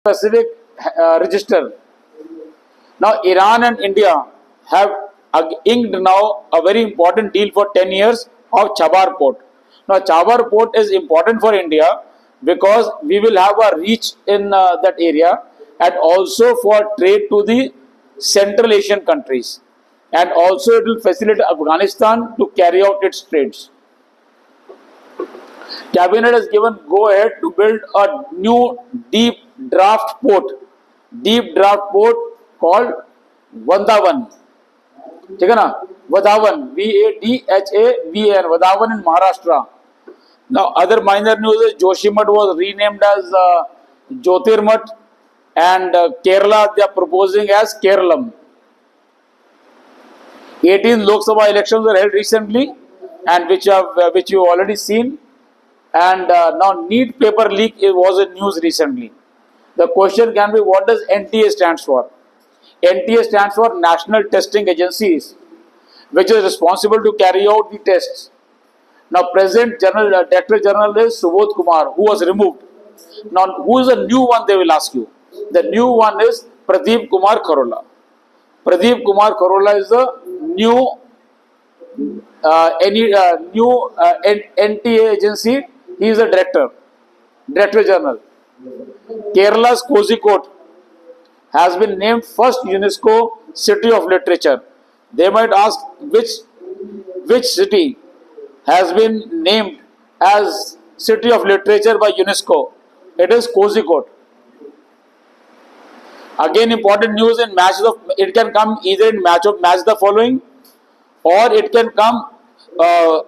Pacific register. Now, Iran and India have inked now a very important deal for 10 years of Chabar port. Now, Chabar port is important for India because we will have a reach in that area, and also for trade to the Central Asian countries, and also it will facilitate Afghanistan to carry out its trades. Cabinet has given go ahead to build a new deep draft port called Vandavan. ठीक है ना, Vadavan, VADHAVAN, Vadavan in Maharashtra. Now, other minor news is Joshimath was renamed as Jyotirmath, and Kerala they are proposing as Keralam. 18 Lok Sabha elections were held recently, and which you already seen. And now NEET paper leak was in news recently. The question can be, what does NTA stands for? NTA stands for National Testing Agencies, which is responsible to carry out the tests. Now, present Director General is Subodh Kumar, who was removed. Now, who is the new one, they will ask you. The new one is Pradeep Kumar Kharola. Pradeep Kumar Kharola is the new NTA agency. He is the Director General. Kerala's Kozhikode has been named first UNESCO City of Literature. They might ask which city has been named as City of Literature by UNESCO. It is Kozhikode. Again, important news in it can come either in match the following, or it can come.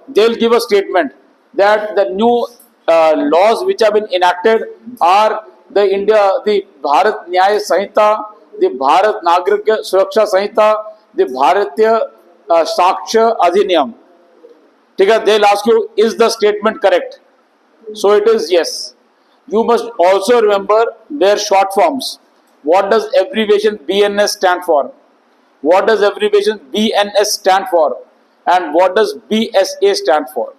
They'll give a statement that the new laws which have been enacted are the Bharat Nyaya Sanhita, the Bharat Nagrik Suraksha Sanhita, the Bharatiya Saksha Adhiniyam. They'll ask you, is the statement correct? So it is yes. You must also remember their short forms. What does abbreviation BNS stand for? What does abbreviation BNS stand for? And what does BSA stand for?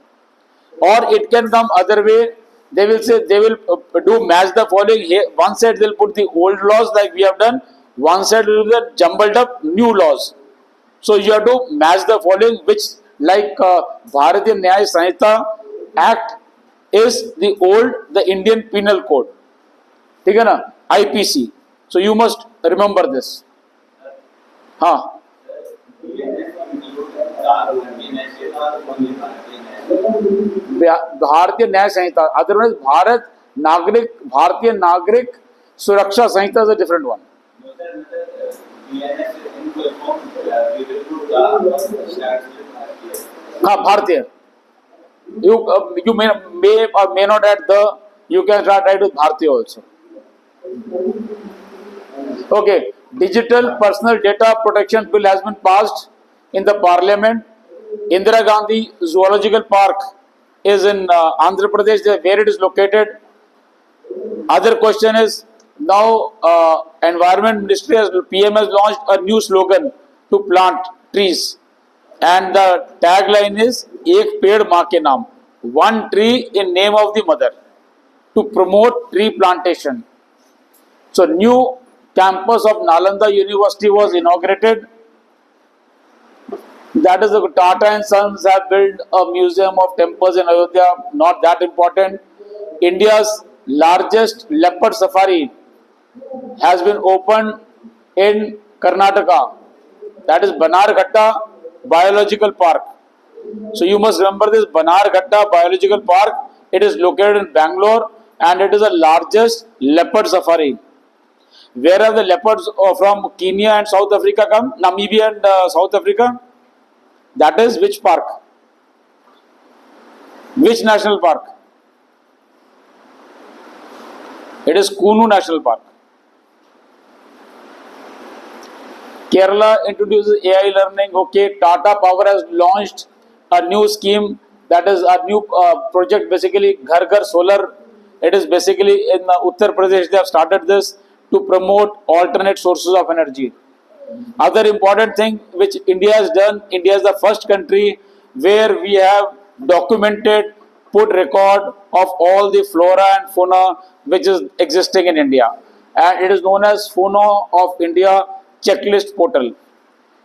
Or it can come other way. They will say they will do match the following. Here, one side they'll put the old laws like we have done. One side will be the jumbled up new laws. So you have to match the following, which like Bharatiya Nyaya Sanhita Act is the Indian Penal Code. ठीक है ना, IPC. So you must remember this. हाँ. भारतीय न्याय संहिता, otherwise भारतीय नागरिक सुरक्षा संहिता is a different one. हाँ, भारतीय. You may or may not add the. You can write with Bharatiya also. Okay, Digital Personal Data Protection Bill has been passed in the Parliament. Indira Gandhi Zoological Park is in Andhra Pradesh, where it is located. Other question is, now Environment Ministry PM has launched a new slogan to plant trees, and the tagline is "Ek Ped Maa Ke Naam," one tree in name of the mother, to promote tree plantation. So new campus of Nalanda University was inaugurated. That is, the Tata and Sons have built a museum of temples in Ayodhya. Not that important. India's largest leopard safari has been opened in Karnataka. That is Banarghatta Biological Park. So you must remember this Banarghatta Biological Park. It is located in Bangalore, and it is the largest leopard safari. Where are the leopards from Kenya and South Africa come? Namibia and South Africa? That is which park? Which national park? It is Kunu National Park. Kerala introduces AI learning. Okay, Tata Power has launched a new scheme, that is a new project, basically Ghar Ghar Solar. It is basically in Uttar Pradesh. They have started this to promote alternate sources of energy. Other important thing which India has done, India is the first country where we have documented, put record of all the flora and fauna which is existing in India. and it is known as Phono of India checklist portal.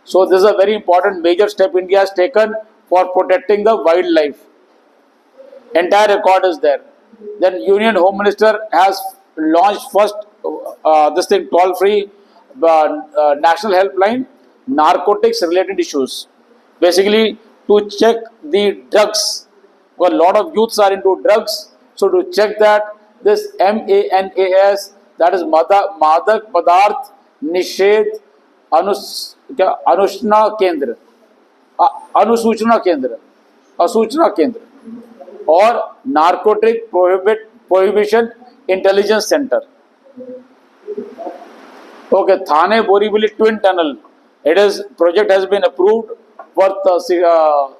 So this is a very important major step India has taken for protecting the wildlife. Entire record is there. Then Union Home Minister has launched first this thing toll free national helpline narcotics related issues. Basically to check the drugs. Because a lot of youths are into drugs. So to check that this MANAS, that is Madak Padarth Nisheth Anushna Kendra, Anusuchna Kendra, Asuchna Kendra, or Narcotic Prohibition Intelligence Center. Okay, Thane Borivali Twin Tunnel. It is project has been approved for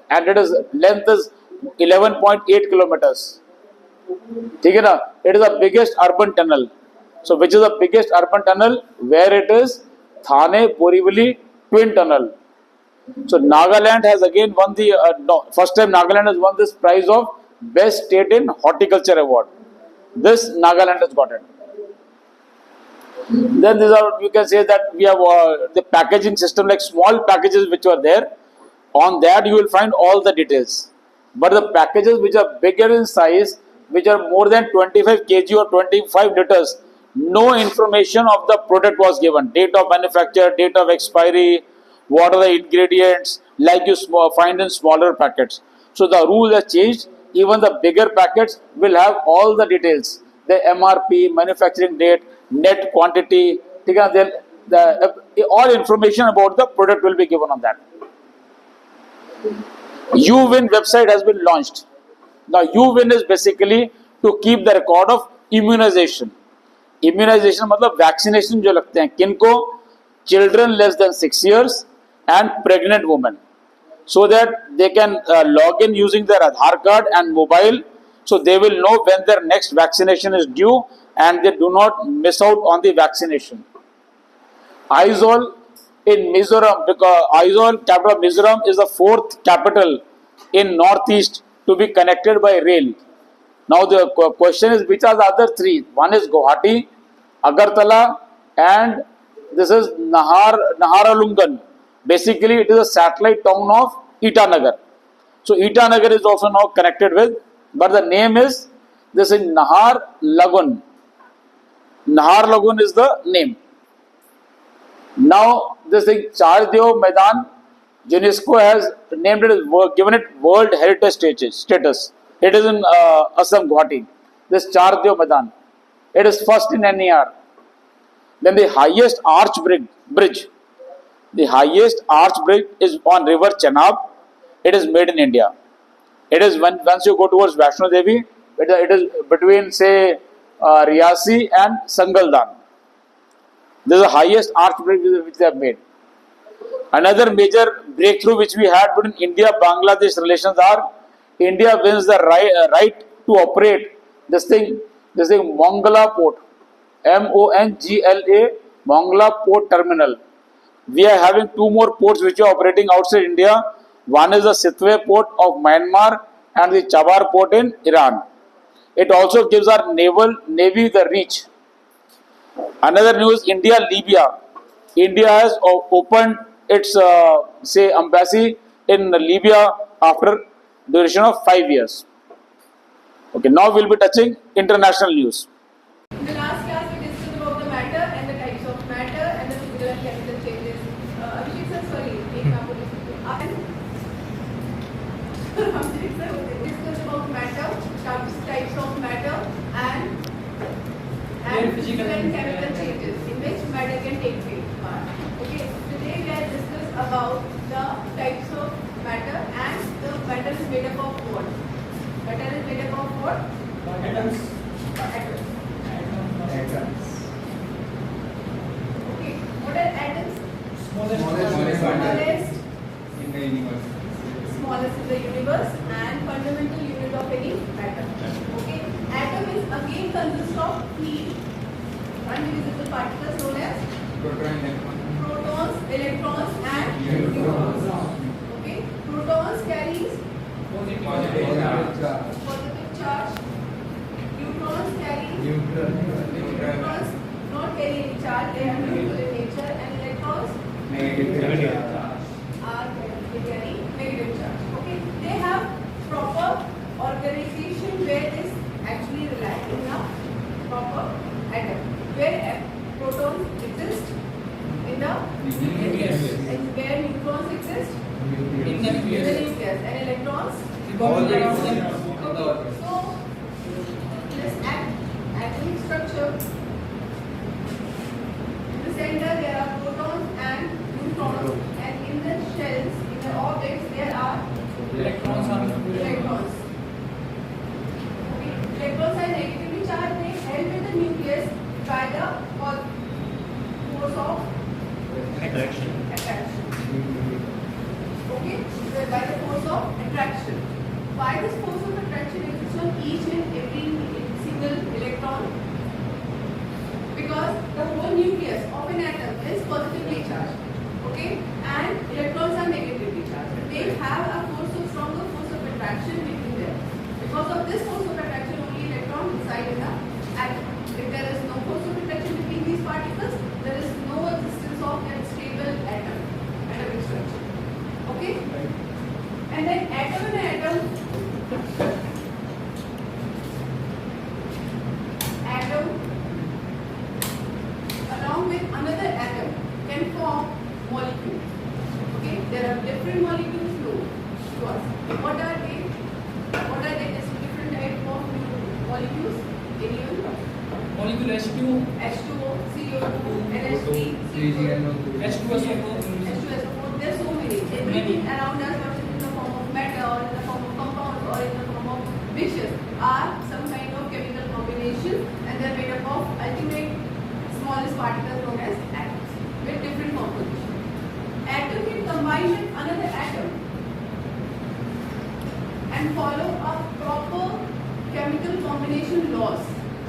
and it is length is 11.8 kilometers. ठीक है ना? It is the biggest urban tunnel. So which is the biggest urban tunnel? Where it is Thane Borivali Twin Tunnel. So Nagaland has again won the first time Nagaland has won this prize of Best State in Horticulture Award. This Nagaland has got it. Then these are, you can say that we have the packaging system, like small packages which are there. On that you will find all the details. But the packages which are bigger in size, which are more than 25 kg or 25 liters, no information of the product was given. Date of manufacture, date of expiry, what are the ingredients, like you find in smaller packets. So the rule has changed. Even the bigger packets will have all the details. The MRP, manufacturing date, net quantity, all information about the product will be given on that. UWIN website has been launched. Now UWIN is basically to keep the record of immunization. Immunization मतलब vaccination जो लगते हैं किनको? Children less than 6 years and pregnant women, so that they can log in using their Aadhaar card and mobile, so they will know when their next vaccination is due and they do not miss out on the vaccination. Aizawl in Mizoram, because Aizawl, capital of Mizoram, is the fourth capital in northeast to be connected by rail. Now the question is, which are the other three? One is Guwahati, Agartala, and this is Naharlungan. Basically, it is a satellite town of Itanagar. So Itanagar is also now connected with, but the name is, this is Naharlagun. Naharlagun is the name. Now this thing, Chardev Maidan, UNESCO has named it, given it World Heritage status. It is in Assam, Guwahati. This Chardev Maidan. It is first in NER. Then the highest arch bridge. The highest arch bridge is on river Chenab. It is made in India. It is once you go towards Vaishno Devi, it is between say Riyasi and Sangaldan. This is the highest arch bridge which they have made. Another major breakthrough which we had between India-Bangladesh relations are, India wins the right to operate this thing Mongla Port, Mongla, Mongla Port Terminal. We are having two more ports which are operating outside India. One is the Sitwe Port of Myanmar and the Chabar Port in Iran. It also gives our navy the reach. Another news, India-Libya. India has opened its embassy in Libya after duration of 5 years. Okay, now we'll be touching international news. In the last class, we discussed about the matter and the types of matter and the physical and chemical changes. Abhishek sir, sorry, एक मैं आपको we discussed about matter, types of matter and physical and chemical changes in which matter can take part. Okay, today we are discuss about the types of matter, and the matter is made up of what? Matter is made up of what? Atoms. Atoms. Atoms. Okay, what are atoms? Smallest in the universe. Smallest in the universe and fundamental unit of any matter. Okay, atom is again consists of three indivisible particles known as protons, electrons and neutrons. Okay, protons carries positive charge. Neutrons carry neutrons not carry they are neutral in nature, and electrons are carry negative charge. Okay, they have proper organization where this actually relies in a proper atom, where protons exist in the nucleus, and where neutrons exist In the in the nucleus, and electrons All around them. around them. So this atomic structure, in the center there are protons and neutrons, and in the shells, in the orbits, there are Electrons are electrons. Okay. Electrons are negatively charged. They help in the nucleus by the force of attraction. Okay, so by the force of attraction. Why this force of attraction exists on each and every single electron? Because the whole nucleus of an atom is positively charged. Okay, and electrons are negatively charged. They have a stronger force of attraction between them. Because of this force of attraction, only electrons reside in the atom. If there is no force of attraction between these particles, there is no existence of that stable atomic structure. Okay? And then atom and atom along with another atom can form molecules. Okay? There are different molecules known to us. What are they? There's different type of molecules. Anyone? molecule H2, H2O, CO2, NH3, H2SO4, H2SO4, there are so many. Everything around us, whether in the form of matter or in the form of compounds or in the form of mixtures, are some kind of chemical combination, and they are made up of ultimate smallest particles known as atoms with different composition. Atom can combine with another atom and follow a proper chemical combination laws.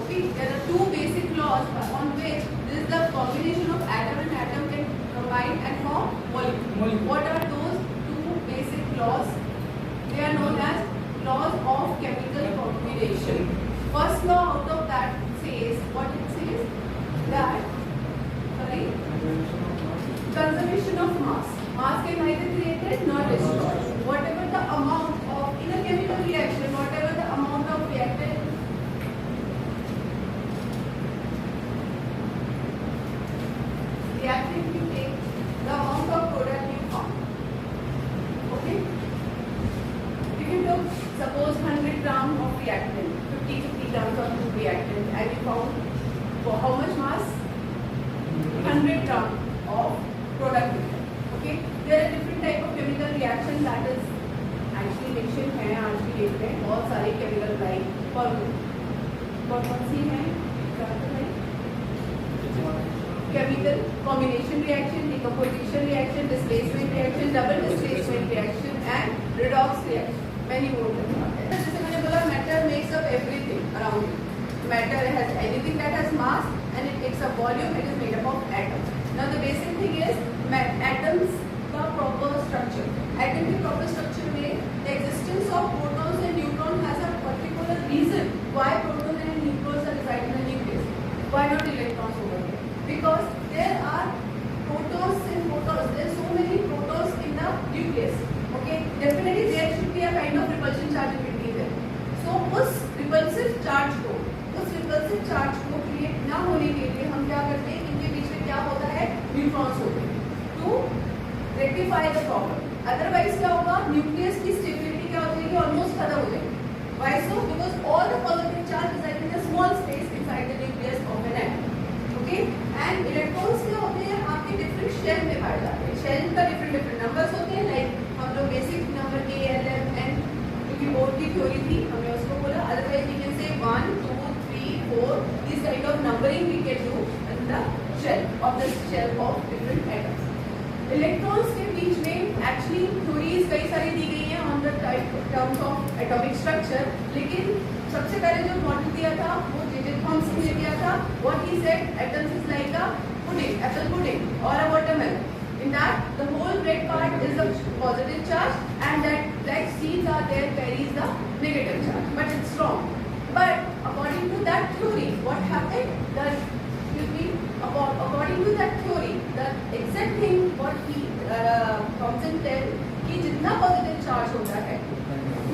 Okay, there are two basic laws on which this is the combination of atom and atom can combine and form molecule. What are those two basic laws? They are known as laws of chemical combination. First law out of that says, what it says? That, conservation of mass. Mass can neither created nor destroyed. Whatever the amount of, in a chemical reaction, whatever the amount of reactant you take, the amount of product you found. Okay? If you took, suppose 100 grams of reactant, 50 grams of reactant, and you found for how much mass? 100 grams of product. Okay? There are different type of chemical reaction that is actually mentioned है आज की date में बहुत सारे chemical like कौन सी हैं? Chemical combination reaction, decomposition reaction, displacement reaction, double displacement reaction, and redox reaction. Many more than that. जैसे मैंने बोला, matter makes up everything around it. Matter has anything that has mass and it takes up volume. It is made up of atoms. Now the basic thing is atoms का proper structure. Atom की proper structure में the existence of protons and neutrons has a particular reason why protons and neutrons are reside in the nucleus. Why not electrons over here? Because there are protons and photons. There are so many protons in the nucleus. Okay, definitely there should be a kind of repulsion charge in between them. So उस repulsive charge को create ना होने के लिए हम क्या करते हैं? इनके बीच में क्या होता है? Neutrons होते हैं. To rectify the problem. Otherwise क्या होगा? Nucleus की stability क्या हो जाएगी? Almost खत्म हो जाएगी. Why so? Because all the positive charge reside in a small space inside the nucleus of an atom. Okay? And electrons क्या होते हैं? आपके different shell में पाए जाते हैं. Shell का different numbers होते हैं. Like हम लोग basic number K, L, M, N क्योंकि बोर्ड की थ्योरी थी हमने उसको बोला. Otherwise we can say 1, 2, 3, 4. This kind of numbering we can do in the shell of different atoms. Electrons के बीच में actually theories कई सारी दी गई हैं on the terms of atomic structure. लेकिन सबसे पहले जो मॉडल दिया था वो J.J. Thomson ने दिया था. What he said, atoms is like a pudding, apple pudding or a watermelon. In that the whole red part is a positive charge and that black seeds are there carries the negative charge. But it's wrong. But according to that theory, what happened? According will tell कि जितना positive charge होता है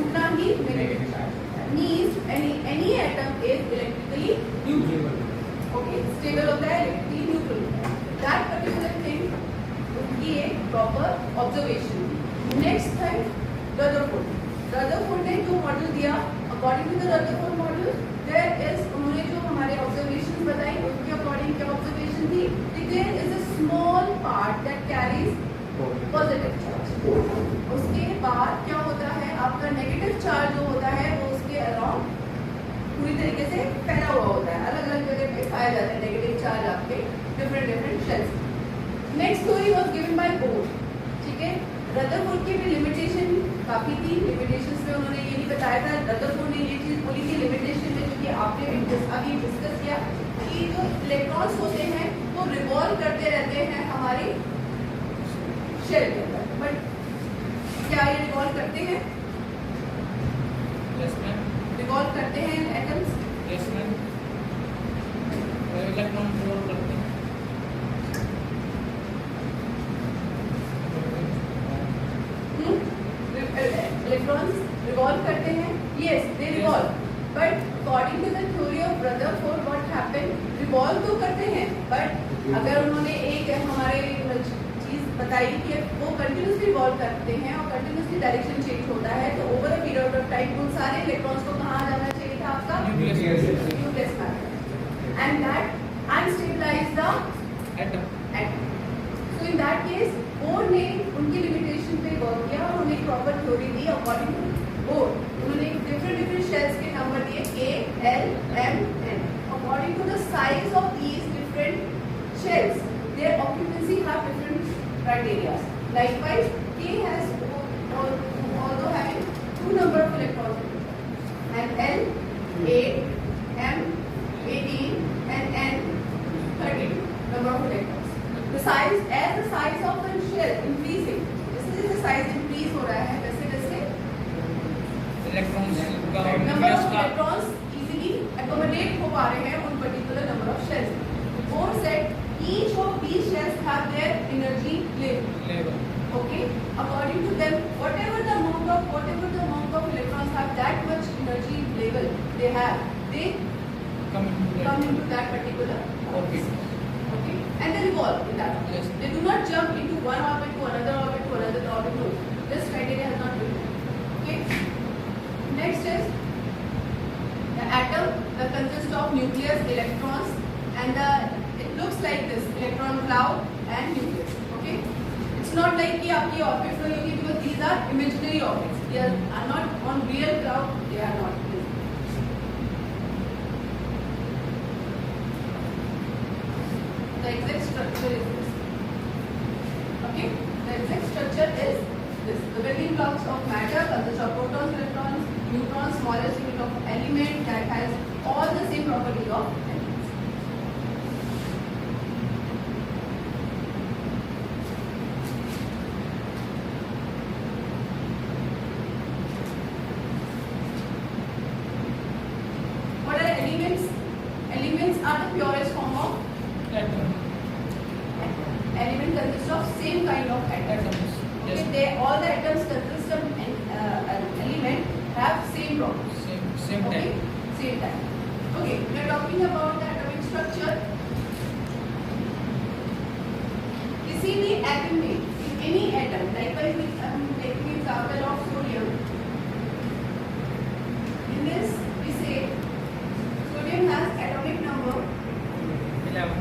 उतना ही negative charge होता है. Means any atom is electrically neutral. Okay, stable होता है, electrically neutral होता है. That particular thing उनकी एक proper observation. Next है Rutherford. Rutherford ने जो मॉडल दिया, according to the Rutherford model, there is उन्होंने जो हमारे observations बताई उनके according क्या observation थी कि there is a small part that carries positive charge. उसके बाद क्या होता है, आपका negative charge जो होता है वो उसके around पूरी तरीके से फैला हुआ होता है, अलग अलग जगह पे पाया जाता है negative charge आपके different shells. Next theory was given by Bohr. ठीक है, रदरफोर्ड की भी लिमिटेशन काफी थी. लिमिटेशंस में उन्होंने ये नहीं बताया था, रदरफोर्ड ने ये चीज बोली थी लिमिटेशन में, जो कि आपने भी अभी डिस्कस किया कि जो इलेक्ट्रॉन्स होते हैं वो रिवॉल्व करते रहते हैं हमारी शेल के अंदर. बट क्या ये रिवॉल्व करते हैं? Yes, ma'am. रिवॉल्व करते हैं atoms? Yes, ma'am. Electron flow करते हैं. इलेक्ट्रॉन्स रिवॉल्व करते हैं. Yes, they revolve. But according to the theory of Rutherford what happened, revolve तो करते हैं बट अगर उन्होंने एक हमारे चीज बताई कि वो कंटिन्यूसली रिवॉल्व करते हैं और कंटिन्यूसली डायरेक्शन चेंज होता है, तो over a period of time उन सारे इलेक्ट्रॉन्स को कहाँ जाना चाहिए था आपका? न्यूक्लियस में. And that unstabilize the Atom. Atom. So in that case Bohr ने उनकी लिमिटेशन पे वर्क किया और उन्हें प्रॉपर थ्योरी दी. अकॉर्डिंग टू बोर उन्होंने डिफरेंट शेल्स के नंबर दिए A, L, M, N. According to the size of these different shells their occupancy have different criteria. Likewise, K has although having two number of electrons, and L 8, M 18, and N 32 number of electrons. The size, as the size of the shell increasing, जैसे size increase हो रहा है वैसे वैसे electrons का number nucleus of का electrons easily accommodate हो पा रहे हैं उन particular number of shells. Bohr said each of these shells have their energy level. Level. Okay, according to them, whatever the amount of electrons have that much energy level they have, they come come into that particular orbit. okay, and they revolve in that. Yes. They do not jump into one orbit to another orbit to another orbit. No, this criteria has not been met. Okay. Next is the atom that consists of nucleus, electrons, and it looks like this electron cloud and nucleus. Okay. It's not like कि आपकी orbits नहीं होगी because these are imaginary orbits. They are not on real cloud. They are not. The exact structure is this. Okay, the exact structure is this. The building blocks of matter consist of protons, electrons, neutrons, smallest unit of element that has all the same properties of elements. What are elements? Elements are the purest form of Atom. element consists of same kind of atoms. Atoms. Okay, Yes. all the atoms consist of an element have same properties. Same Okay, time. same time. Okay, we are talking about the atomic structure. किसी भी atom में, in any atom, likewise I am taking example of sodium. In this, we say sodium has atomic number 11.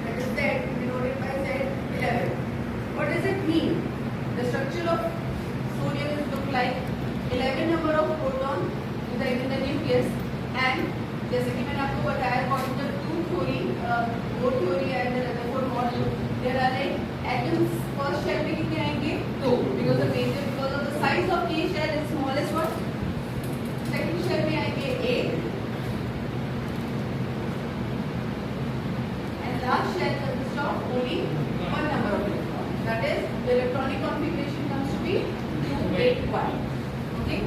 that is Z, denoted by Z11. What does it mean? The structure of sodium is look like 11 number of proton in the nucleus, and जैसे कि मैंने आपको बताया according to two theory, Bohr theory and the Rutherford model, there are like atoms first shell में कितने आएंगे? 2 because of the size of K shell is smallest one. Second shell में आएंगे 8 and last shell consists of only one number of electrons. That is, the electronic configuration comes to be 281. Okay.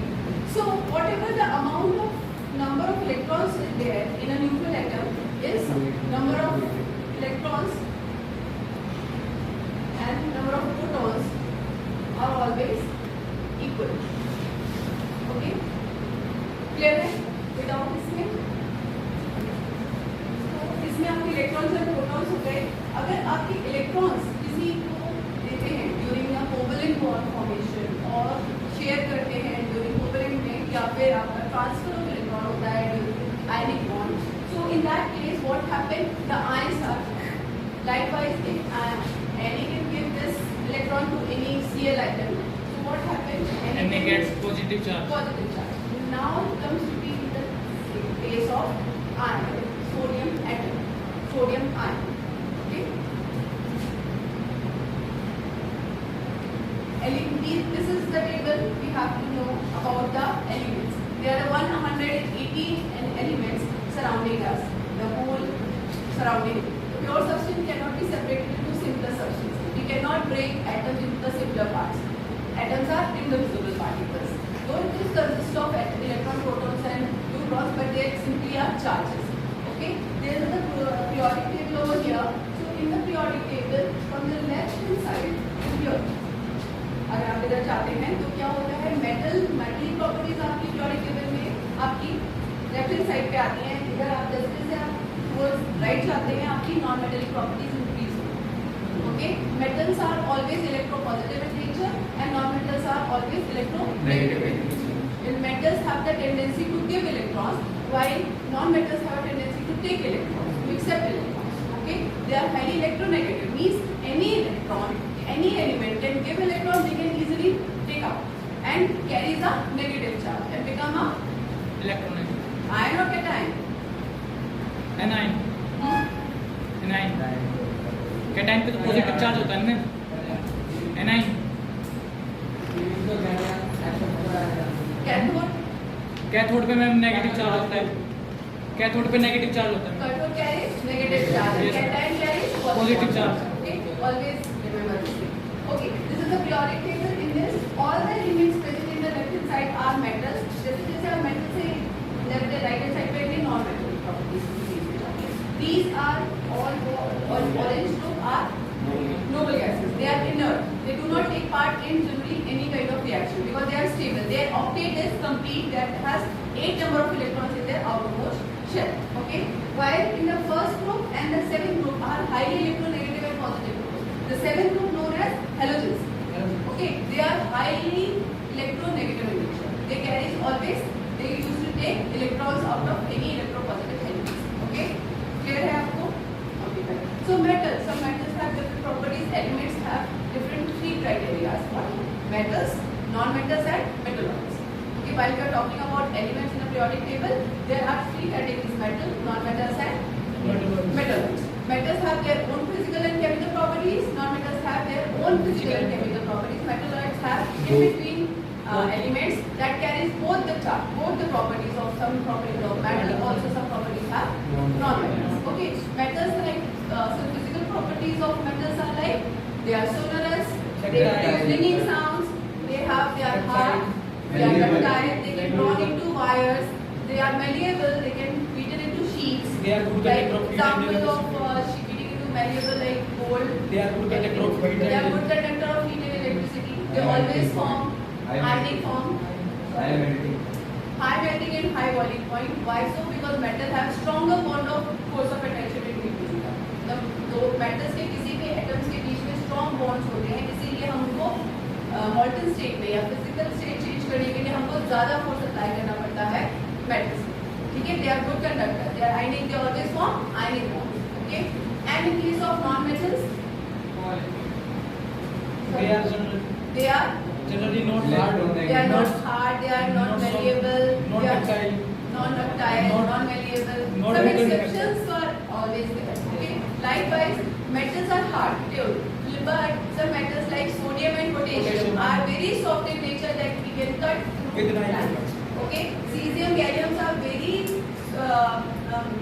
So whatever the amount of number of electrons is there in a neutral atom is number of electrons and number of protons अगर आपके electrons किसी को देते हैं during a covalent bond formation और share करते हैं during covalent में, या फिर आपका ट्रांसफर ऑफ इलेक्ट्रॉन होता है during ionic bond, so in that case what happen, the ions are likewise if Na can give this electron to any Cl atom, so what happens, And it gets positive charge. positive charge. Now it comes to be the case of ion, sodium atom, sodium ion. Okay. This is the table we have to know about the elements. There are 118 elements surrounding us, the whole surrounding. The pure substance cannot be separated into simpler substances. We cannot break atoms into the simpler parts. Atoms are indivisible particles. Though it is consists of electrons, protons and neutrons, but they simply are charges. Okay. There is the periodic table over here. So in the periodic table, from the left hand side to here, अगर आप इधर जाते हैं तो क्या होता है, metal properties आपकी periodic table में आपकी लेफ्ट हैंड साइड पे आती हैं. इधर आप जैसे जैसे आप राइट जाते हैं आपकी नॉन मेटेलिक प्रॉपर्टीज इंक्रीज होती. Okay. Metals are always electropositive in nature and non metals are always electronegative in nature. In metals have the tendency to give electrons while non metals have a tendency to take electrons, to accept electrons. Okay. They are highly electronegative, means any electron, any element can give electron, they can easily take out and carries a negative charge and become a Electron. ion or cation. Anion. Anion. Cation पे तो positive charge होता है ना. Anion. Cathode, cathode पे ma'am negative charge होता है. Cathode पे negative charge होता है. cathode carries negative charge, Yes. cation carries Positive charge. Okay, always remember this thing. Okay, this is the periodic table. In this, all the elements present in the left hand side are metals. जैसे जैसे आप metal से left and right hand side पे भी non metal properties. These are all orange group are noble gases. They are inert. They do not take part in generally any kind of reaction because they are stable. Their octet is complete. That has 8 number of electrons in their outermost shell. Okay. While in the first group and the second group are highly electronegative and positive groups. The seventh group known as halogens. Okay. They are highly electronegative in nature. They carry always. They used to take electrons out of any electropositive elements. Okay. Clear है आपको? Okay. So metals. Some metals have different properties. Elements have different 3 criteria. What? Metals, non-metals, and metalloids. Okay. While we are talking about elements in a periodic table, there are 3 categories: metal, non-metals, and metalloids. Metals have their own physical and chemical properties. Non-metals have their own physical and chemical properties. Metalloids have in between elements that carries both the properties of some properties of metal, also some properties have non-metals. Okay, metals like some physical properties of metals are like they are sonorous, they produce ringing sounds, they are hard, they are ductile, they can drawn into wires, they are malleable, they can be beaten into sheets. They are good like conductor of example of beating into malleable like gold. They are good conductor of heat. They are good conductor of heat and electricity. They always form ionic form. High melting and high boiling point. Why so? Because metal have stronger bond of force of attraction and repulsion. तो metals के किसी भी atoms के बीच में strong bonds होते हैं, इसीलिए हमको molten state में या physical state change करने के लिए हमको ज़्यादा force apply करना पड़ता है metals. ठीक है? They are good conductor. They are ionic. They always form ionic bonds. Okay? And in case of non-metals, they are generally not hard. They are not hard, they are not malleable, not they are ductile, non-ductile, not- non-malleable. not Some brittle exceptions are always there. Okay. Likewise, metals are hard, but some metals like sodium and potassium are very soft in nature that we can cut through With knife. that. Okay. Cesium, gallium are very.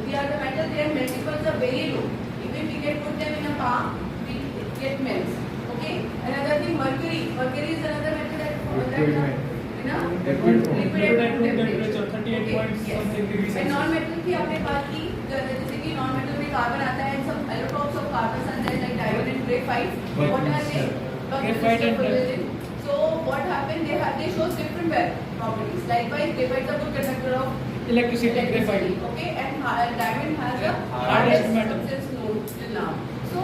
They are the metal. Their melting points are very low. Even we can put them in a palm, we get melts. Okay. Another thing, mercury. Mercury is another metal that liquid at room temperature. 38 point something degrees And Celsius. non-metal की आपने बात की, जैसे कि non-metal में carbon आता है, some allotropes of carbon are there like diamond and graphite. What are they? Graphite and Butyl. So what happened? They show different properties. Likewise, graphite is a good conductor of Electricity, graphite. Okay, and diamond has a Hardest metal. substance known till now. So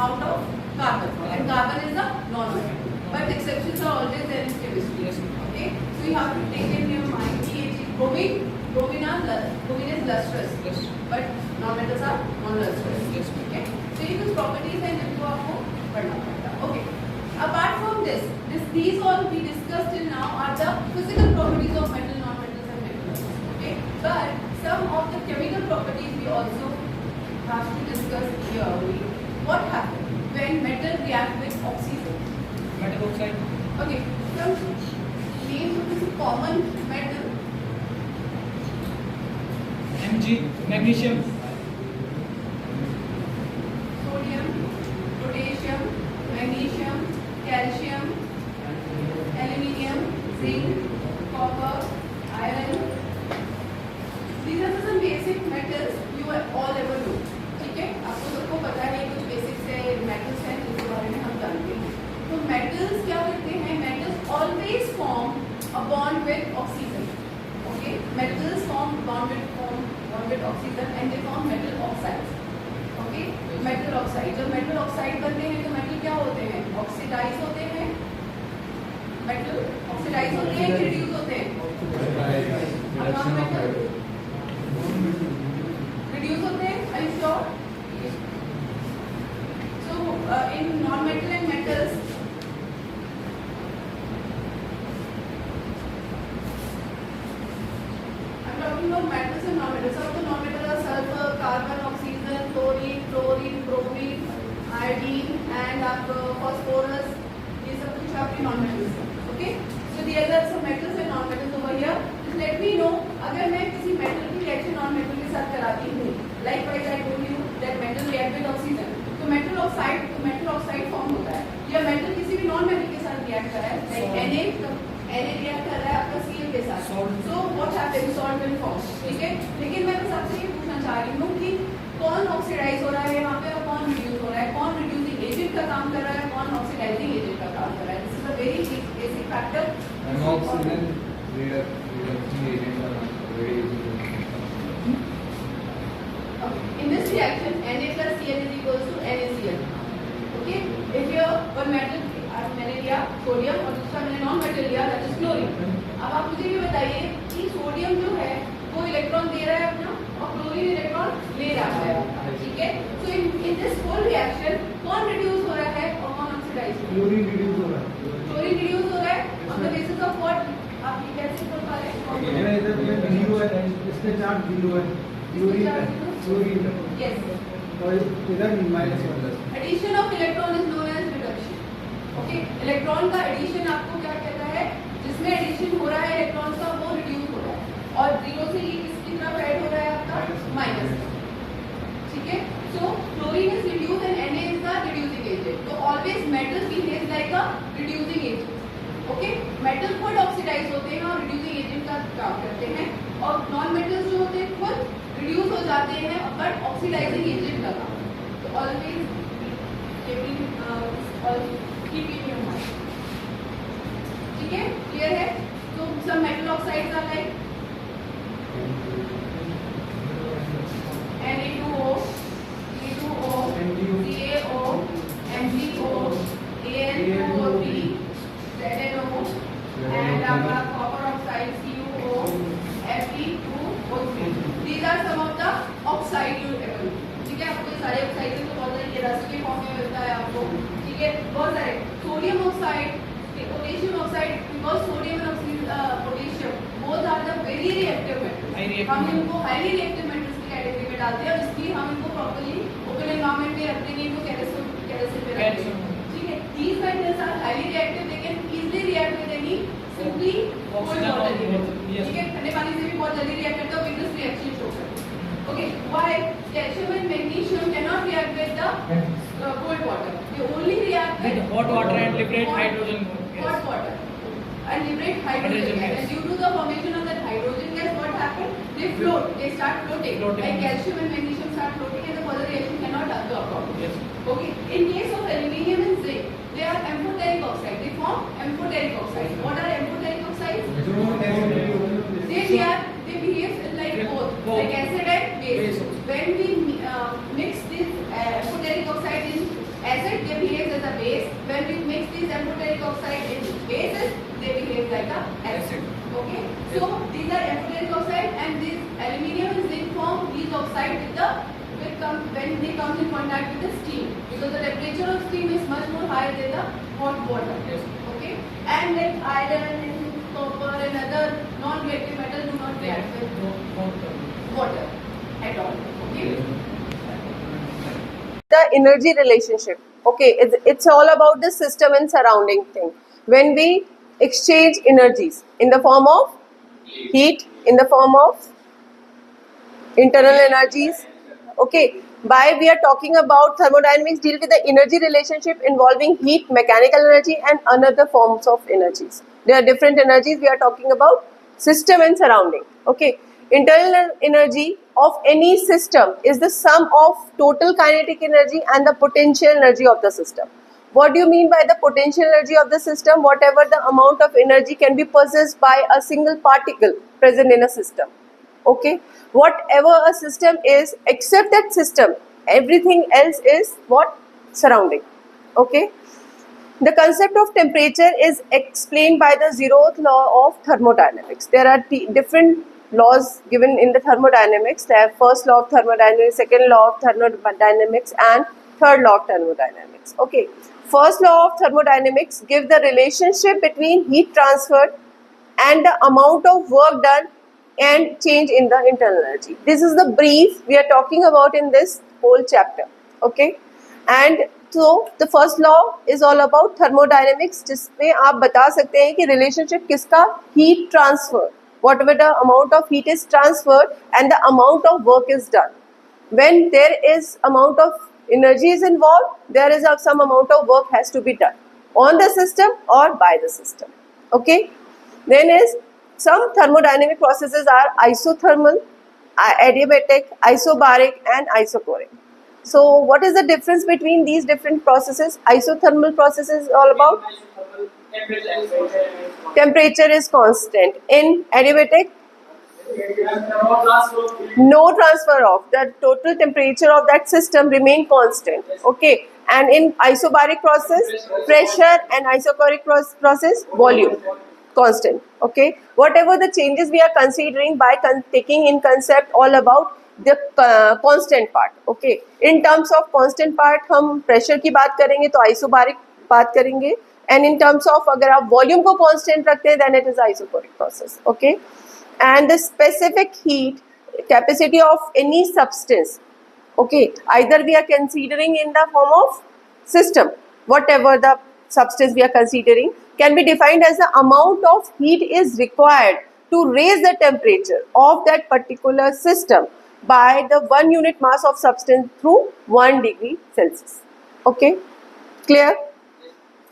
out of carbon, and carbon is a non-metal. But exceptions are always there in chemistry. Yes. Okay, so you have to take in your mind कि bromine is lustrous, Yes. but non-metals are non-lustrous. Yes. Okay, so ये कुछ properties हैं जिनको आपको पढ़ना पड़ेगा. Okay, apart from this, these all we discussed till now are the physical properties of metal, non-metals and metals. Okay, but some of the chemical properties we also have to discuss here only. What happens when metal react with oxygen? Metal oxide. Okay, some names of this common metal. Mg, magnesium. Sodium, potassium, magnesium, calcium, aluminium, zinc, copper, iron. These are some basic metals you all ever know. ठीक है, आपको सबको पता है कुछ basics है metals हैं जिसके बारे में हम जानते हैं. तो metals क्या करते हैं? Metals always form a bond with oxygen. Okay, metals form bond with oxygen and they form metal oxides. Okay, metal oxide. जब metal oxide बनते हैं तो metal क्या होते हैं? Oxidize होते हैं. Metal oxidize होते हैं कि reduce होते हैं? Non-metal reduce होते हैं. Are you sure? So in non-metal and metals, I'm talking about metals and non-metals. Some of the non-metals are sulfur, carbon, oxygen, chlorine, fluorine, bromine, iodine, and phosphorus. ये सब कुछ आपके non-metals हैं. Okay? So these are some metals and non-metals over here. Just let me know अगर मैं किसी metal की reaction non-metal के साथ कराती हूँ. Likewise, I told you that metal react with oxygen. तो metal oxide form होता है. या metal किसी भी non-metal के साथ react कर रहा है. Like Na react कर रहा है आपका Cl के साथ. So what happens? Salt will form. ठीक है. लेकिन मैं बस आपसे ये पूछना चाह रही हूँ कि कौन ऑक्सीडाइज हो रहा है यहाँ पे और कौन रिड्यूस हो रहा है, कौन रिड्यूसिंग एजेंट का काम कर रहा है, कौन ऑक्सीडाइजिंग एजेंट का काम कर रहा है. This is a very basic factor. Oxygen reducing agent are very useful. In this reaction, Na plus Cl is equals to NaCl. Okay? If your one metal मैंने लिया सोडियम और दूसरा मैंने नॉन मेटल लिया दैट इज क्लोरीन. अब आप मुझे ये बताइए कि सोडियम जो है वो इलेक्ट्रॉन दे रहा है अपना और क्लोरीन इलेक्ट्रॉन ले रहा है. ठीक है. सो इन दिस होल रिएक्शन कौन रिड्यूस हो रहा है और कौन ऑक्सीडाइज हो रहा है? Chlorine reduce हो रहा है. क्लोरीन रिड्यूस हो रहा है on the basis of what? आप ये कैसे बोल पा रहे हैं? मेरा इधर में जीरो है, इसके चार्ज जीरो है. Chlorine yes. और इधर -1. Addition of electron is known as reduction. Okay, electron का एडिशन आपको क्या कहता है? जिसमें एडिशन हो रहा है इलेक्ट्रॉन का वो रिड्यूस हो रहा है और जीरो से ये किसकी तरफ ऐड हो रहा है आपका माइनस. ठीक है. So chlorine is reduce and Na is the reducing agent. तो always metal behaves like a reducing agent. Okay, metal खुद ऑक्सीडाइज होते हैं और रिड्यूसिंग एजेंट का काम करते हैं और नॉन मेटल्स जो होते हैं खुद रिड्यूस हो जाते हैं बट ऑक्सीडाइजिंग एजेंट का काम. तो always keep in your mind. ठीक है. क्लियर है? तो सब metal oxides are like Na2O, C2O, CaO, MgO, Al2O3, ZnO, and आपका copper oxide CuO, Fe2O3. These are some of the oxide you ever know. ठीक है. आपको ये सारे ऑक्साइड तो बहुत सारे रस्ट के फॉर्म में मिलता है आपको. ठीक है. बहुत सारे sodium oxide, potassium oxide, because sodium and potassium both are the very reactive metals. हम इनको हाईली रिएक्टिव मेटल्स की कैटेगरी में डालते हैं और इसलिए हम इनको प्रॉपर्ली ओपन एनवायरनमेंट में रखते हैं. इनको केरोसिन पे रखते हैं. ठीक है. These metals are highly reactive. They can easily react with any simply cold water. ठीक है. ठंडे पानी से भी बहुत जल्दी रिएक्ट करता है. विद दिस रिएक्शन शो करता है. Okay, why? Calcium and magnesium cannot react with the cold water. They only react with Hot water and liberate hydrogen. hot water and liberate hydrogen gas. And due to the formation of that hydrogen gas, what happens? They float. They start floating. Like calcium and magnesium start floating, and the further reaction cannot occur properly. Yes. Okay. In case of aluminium and zinc, they are amphoteric oxide. They form amphoteric oxides. What are amphoteric oxides? They behave like both, like acid and base. When we mix this amphoteric oxide in acid oxide in bases, they behave like a acid. Okay, so these are effluent oxide, and this aluminium is zinc form these oxide when they come in contact with the steam, because the temperature of steam is much more higher than the hot water. Okay, and like iron and copper and other non-reactive metals do not react with water at all. Okay. The energy relationship. Okay, it's all about the system and surrounding thing. When we exchange energies in the form of heat, in the form of internal energies. Okay, by we are talking about thermodynamics deal with the energy relationship involving heat, mechanical energy and another forms of energies. There are different energies we are talking about, system and surrounding. Okay, internal energy of any system is the sum of total kinetic energy and the potential energy of the system. What do you mean by the potential energy of the system? Whatever the amount of energy can be possessed by a single particle present in a system. Okay, whatever a system is, except that system, everything else is what? Surrounding. Okay, the concept of temperature is explained by the zeroth law of thermodynamics. There are different laws given in the thermodynamics. There are first law of thermodynamics, second law of thermodynamics and third law of thermodynamics. Okay, first law of thermodynamics gives the relationship between heat transferred and the amount of work done and change in the internal energy. This is the brief we are talking about in this whole chapter. Okay, and so the first law is all about thermodynamics, जिसमें आप बता सकते हैं कि relationship किसका? Heat transfer. Whatever the amount of heat is transferred and the amount of work is done. When there is amount of energy is involved, there is some amount of work has to be done on the system or by the system. Okay, then is some thermodynamic processes are isothermal, adiabatic, isobaric and isochoric. So what is the difference between these different processes? Isothermal process is all about temperature is constant. In adiabatic, no transfer of the total temperature of that system remain constant. Okay, and in isobaric process, pressure, and isochoric process, volume constant. Okay, whatever the changes we are considering by taking in concept all about the constant part. Okay, in terms of constant part हम pressure की बात करेंगे तो isobaric बात करेंगे, and in terms of अगर आप volume को constant रखते हैं then it is isochoric process. Okay, and the specific heat capacity of any substance. Okay, either we are considering in the form of system, whatever the substance we are considering can be defined as the amount of heat is required to raise the temperature of that particular system by the 1 unit mass of substance through 1 degree Celsius. Okay, clear?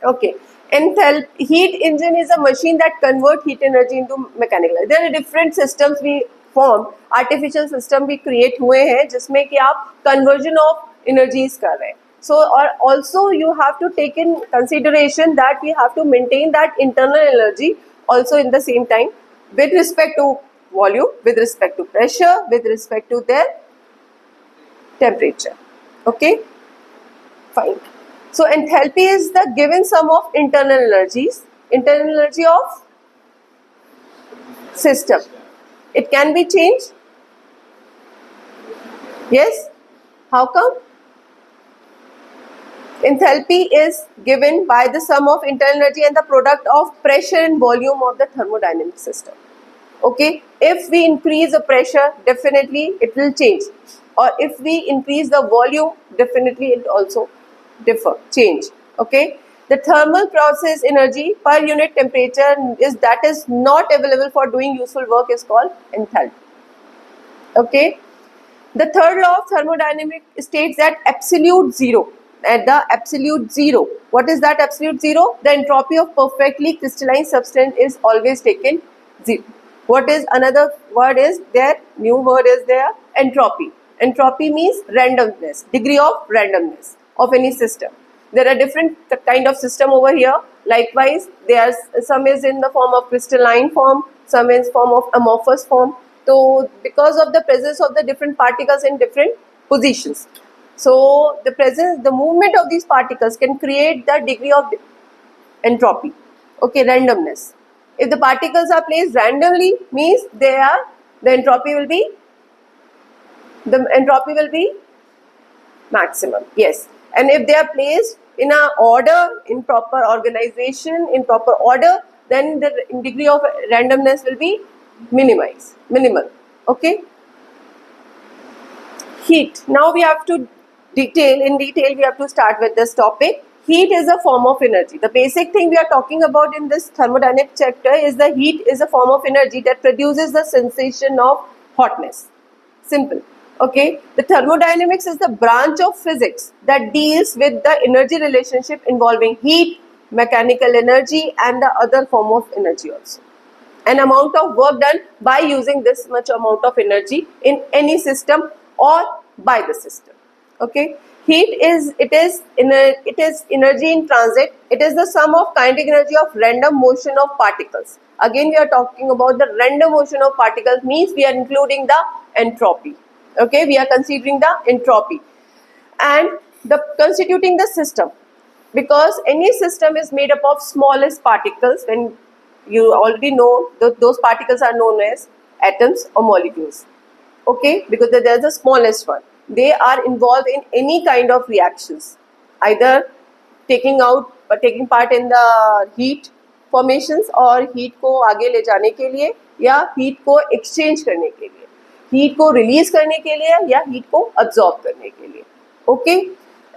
Okay, enthalpy heat engine is a machine that converts heat energy into mechanical energy. There are different systems we form, artificial system भी create हुए हैं जिसमें कि आप conversion of energies कर रहे हैं. So or also you have to take in consideration that we have to maintain that internal energy also in the same time with respect to volume, with respect to pressure, with respect to their temperature. Okay, fine. So enthalpy is the given sum of internal energies, internal energy of system. It can be changed. Yes? How come? Enthalpy is given by the sum of internal energy and the product of pressure and volume of the thermodynamic system. Okay, if we increase the pressure, definitely it will change, or if we increase the volume, definitely it also change. Okay, the thermal process energy per unit temperature is not available for doing useful work is called enthalpy. Okay, the third law of thermodynamics states that absolute zero. At the absolute zero, what is that absolute zero? The entropy of perfectly crystalline substance is always taken zero. What is another word is there? New word is there? Entropy. Entropy means randomness, degree of randomness of any system. There are different kind of system over here. Likewise, there some is in the form of crystalline form, some is form of amorphous form. So, because of the presence of the different particles in different positions. So, the movement of these particles can create the degree of entropy. Okay, randomness. If the particles are placed randomly, means the entropy will be maximum. Yes, and if they are placed in a order, in proper organization, in proper order, then the degree of randomness will be minimal. Okay. Heat. Now we have to in detail we have to start with this topic. Heat is a form of energy. The basic thing we are talking about in this thermodynamic chapter is the heat is a form of energy that produces the sensation of hotness. Simple. Okay. The thermodynamics is the branch of physics that deals with the energy relationship involving heat, mechanical energy and the other form of energy also. An amount of work done by using this much amount of energy in any system or by the system. Okay. Heat is energy in transit. It is the sum of kinetic energy of random motion of particles. Again we are talking about the random motion of particles, means we are including the entropy. Okay, we are considering the entropy and the constituting the system, because any system is made up of smallest particles. When you already know those particles are known as atoms or molecules. Okay, because they are the smallest one. They are involved in any kind of reactions, either taking part in the heat formations और heat को आगे ले जाने के लिए या heat को exchange करने के लिए, heat को release करने के लिए या heat को absorb करने के लिए. Okay.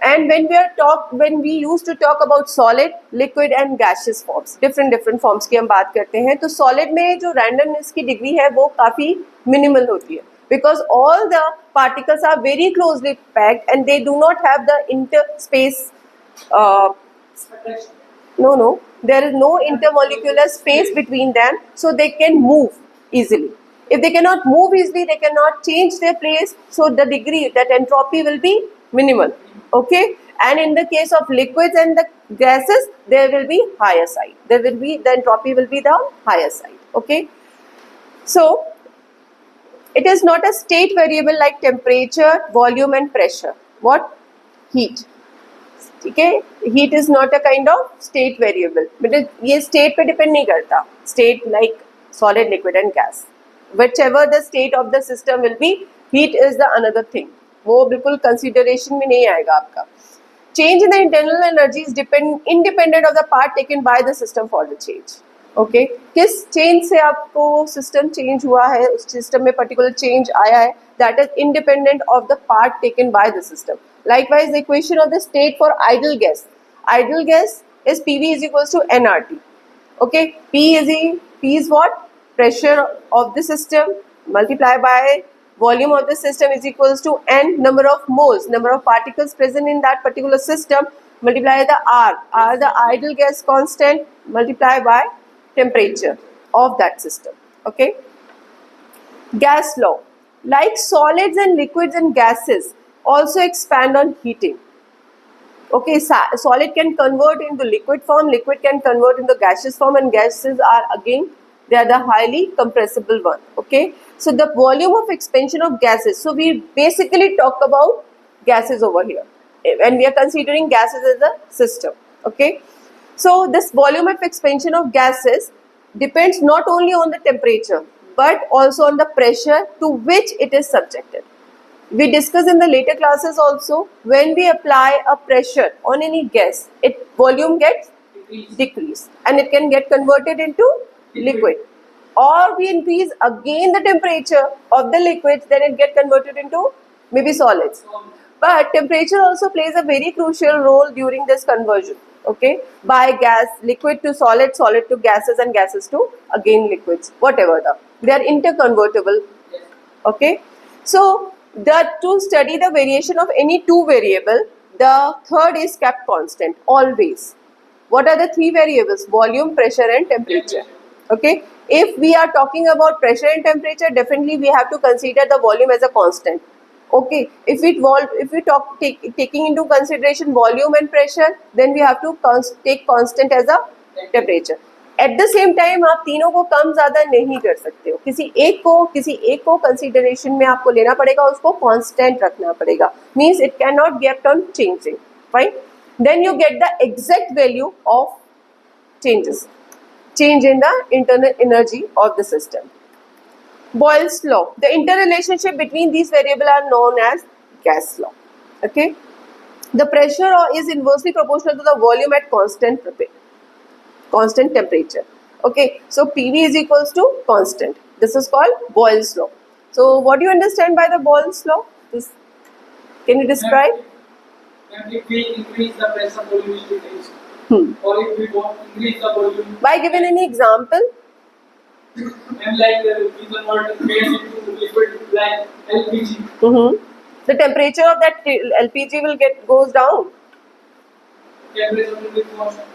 And when we used to talk about solid, liquid and gaseous forms, different forms की हम बात करते हैं, तो solid में जो randomness की degree है वो काफी minimal होती है, because all the particles are very closely packed and they do not have the interspace. There is no intermolecular space between them, so they can move easily. If they cannot move easily, they cannot change their place, so the degree, that entropy will be minimal. Okay, and in the case of liquids and the gases, there will be higher side. The entropy will be the higher side. Okay, so it is not a state variable like temperature, volume and pressure. What? Heat. Okay, heat is not a kind of state variable. But ये state पे depend नहीं करता. State like solid, liquid and gas. Whichever the state of the system will be, heat is the another thing. वो बिल्कुल consideration में नहीं आएगा आपका. Change in the internal energy is independent of the part taken by the system for the change. Okay, किस change से आपको system change हुआ है, उस system में particular change आया है, that is independent of the part taken by the system. Likewise, the equation of the state for ideal gas. Ideal gas is PV is equals to nRT. Okay, P is what? Pressure of the system multiplied by volume of the system is equals to n number of moles, number of particles present in that particular system, multiply the R the ideal gas constant, multiply by temperature of that system. Okay. Gas law. Like solids and liquids and gases also expand on heating. Okay, solid can convert into liquid form, liquid can convert into gaseous form, and gases are again, they are the highly compressible one. Okay, so the volume of expansion of gases. So we basically talk about gases over here when we are considering gases as a system. Okay, so this volume of expansion of gases depends not only on the temperature but also on the pressure to which it is subjected. We discuss in the later classes also, when we apply a pressure on any gas, its volume gets decreased and it can get converted into liquid, or we increase again the temperature of the liquids, then it get converted into maybe solids. But temperature also plays a very crucial role during this conversion. Okay, by gas, liquid to solid, solid to gases, and gases to again liquids, whatever they are interconvertible. Okay, so to study the variation of any two variable, the third is kept constant always. What are the three variables? Volume, pressure and temperature. Okay, if we are talking about pressure and temperature, definitely we have to consider the volume as a constant. Okay, if we talk taking into consideration volume and pressure, then we have to take constant as a temperature. At the same time, आप तीनों को कम ज़्यादा नहीं कर सकते हो, किसी एक को कंसिडरेशन में आपको लेना पड़ेगा, उसको कांस्टेंट रखना पड़ेगा. Means it cannot get on changing. Fine. Then you get the exact value of changes. Change in the internal energy of the system. Boyle's law. The interrelationship between these variables are known as gas law. Okay. The pressure is inversely proportional to the volume at constant temperature. Okay. So PV is equals to constant. This is called Boyle's law. So what do you understand by the Boyle's law? This, can you describe? And if we increase the pressure, volume will decrease. Hmm. Or if we don't increase the volume, By giving any example? and like we convert gas into liquid like LPG. Mm-hmm. The temperature of that LPG will goes down. Temperature will be constant.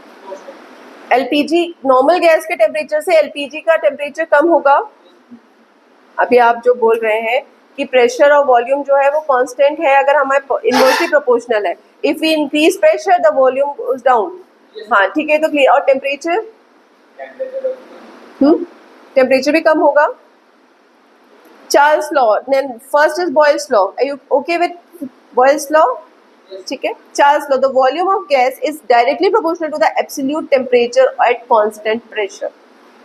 LPG normal gas के temperature से LPG का temperature कम होगा. अभी आप जो बोल रहे हैं कि प्रेशर और वॉल्यूम जो है वो कांस्टेंट है अगर हमारे इनवर्सली प्रोपोर्शनल है. If we increase pressure the volume goes down. हाँ ठीक है तो क्लियर. और टेम्परेचर टेम्परेचर भी कम होगा. Charles law. First is Boyle's law. Are you okay with Boyle's law? ठीक है. Charles law. The volume of gas is directly proportional to the absolute temperature at constant pressure.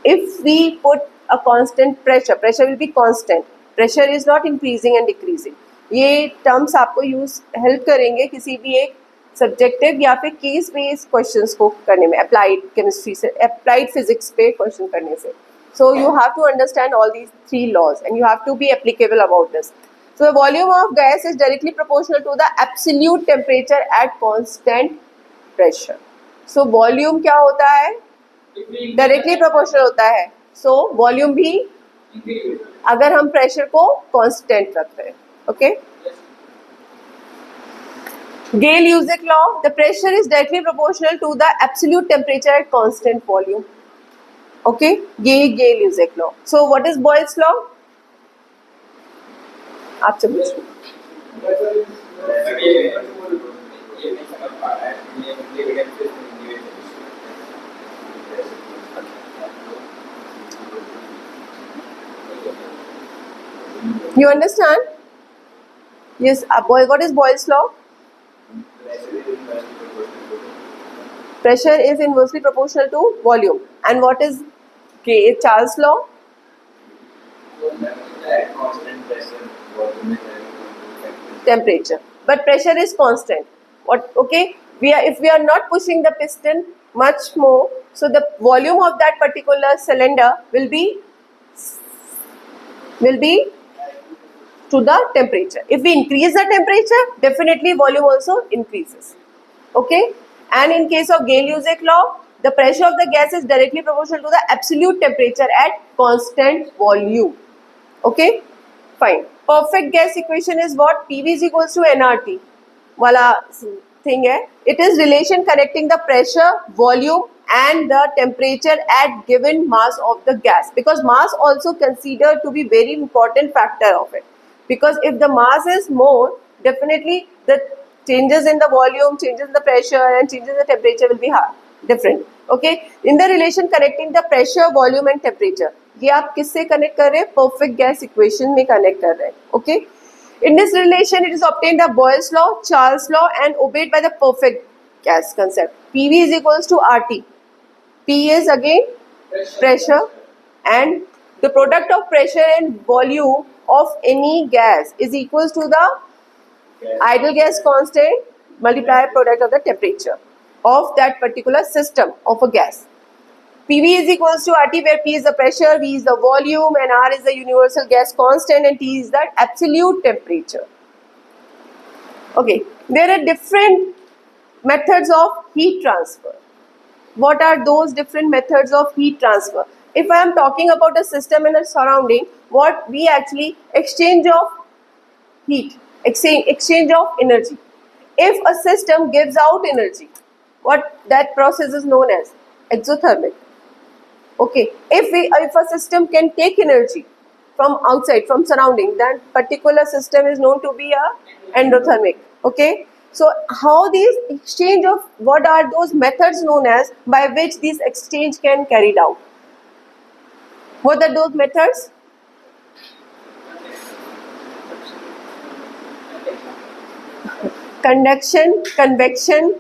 If we put a constant pressure will be constant. Pressure is not increasing and decreasing. ये terms आपको use help करेंगे किसी भी एक subjective या फिर case based questions को करने में, अप्लाइड केमिस्ट्री से, अप्लाइड फिजिक्स पे क्वेश्चन करने से. So you have to understand all these three laws and you have to be applicable about this. So the volume of gas is directly proportional to the absolute temperature at constant pressure. So volume क्या होता है? Directly proportional होता है. So volume भी अगर हम pressure को constant रखते हैं. Okay. Gale-Lussac law. The pressure is directly proportional to the absolute temperature at constant volume. Okay. ये Gale-Lussac law. So what is Boyle's law? आपसे पूछो. You understand? Yes. What is Boyle's law? Pressure is inversely proportional to volume. And what is Charles' law? Temperature. But pressure is constant. What? Okay. If we are not pushing the piston much more, so the volume of that particular cylinder will be to the temperature. If we increase the temperature, definitely volume also increases. Okay. And in case of Gale-Lussac law, the pressure of the gas is directly proportional to the absolute temperature at constant volume. Okay. Fine. Perfect gas equation is what? PV is equals to nRT वाला thing है. It is relation connecting the pressure, volume and the temperature at given mass of the gas, because mass also considered to be very important factor of it. Because if the mass is more, definitely the changes in the volume, changes in the pressure and changes in the temperature will be different. Okay. In the relation connecting the pressure, volume and temperature, ये आप किससे connect कर रहे हैं? Perfect gas equation में connect कर रहे हैं. Okay. In this relation, it is obtained the Boyle's law, Charles' law and obeyed by the perfect gas concept. PV is equals to RT. P is again pressure and the product of pressure and volume of any gas is equals to the ideal gas constant multiplied product of the temperature of that particular system of a gas. PV is equals to RT, where P is the pressure, V is the volume and R is the universal gas constant and T is the absolute temperature. Okay, there are different methods of heat transfer. What are those different methods of heat transfer? If I am talking about a system and a surrounding, what we actually exchange of heat, exchange of energy. If a system gives out energy, what that process is known as exothermic. Okay, if a system can take energy from outside, from surrounding, that particular system is known to be a endothermic. Okay, so how these exchange of, what are those methods known as by which these exchange can carried out? What are those methods? Conduction, convection,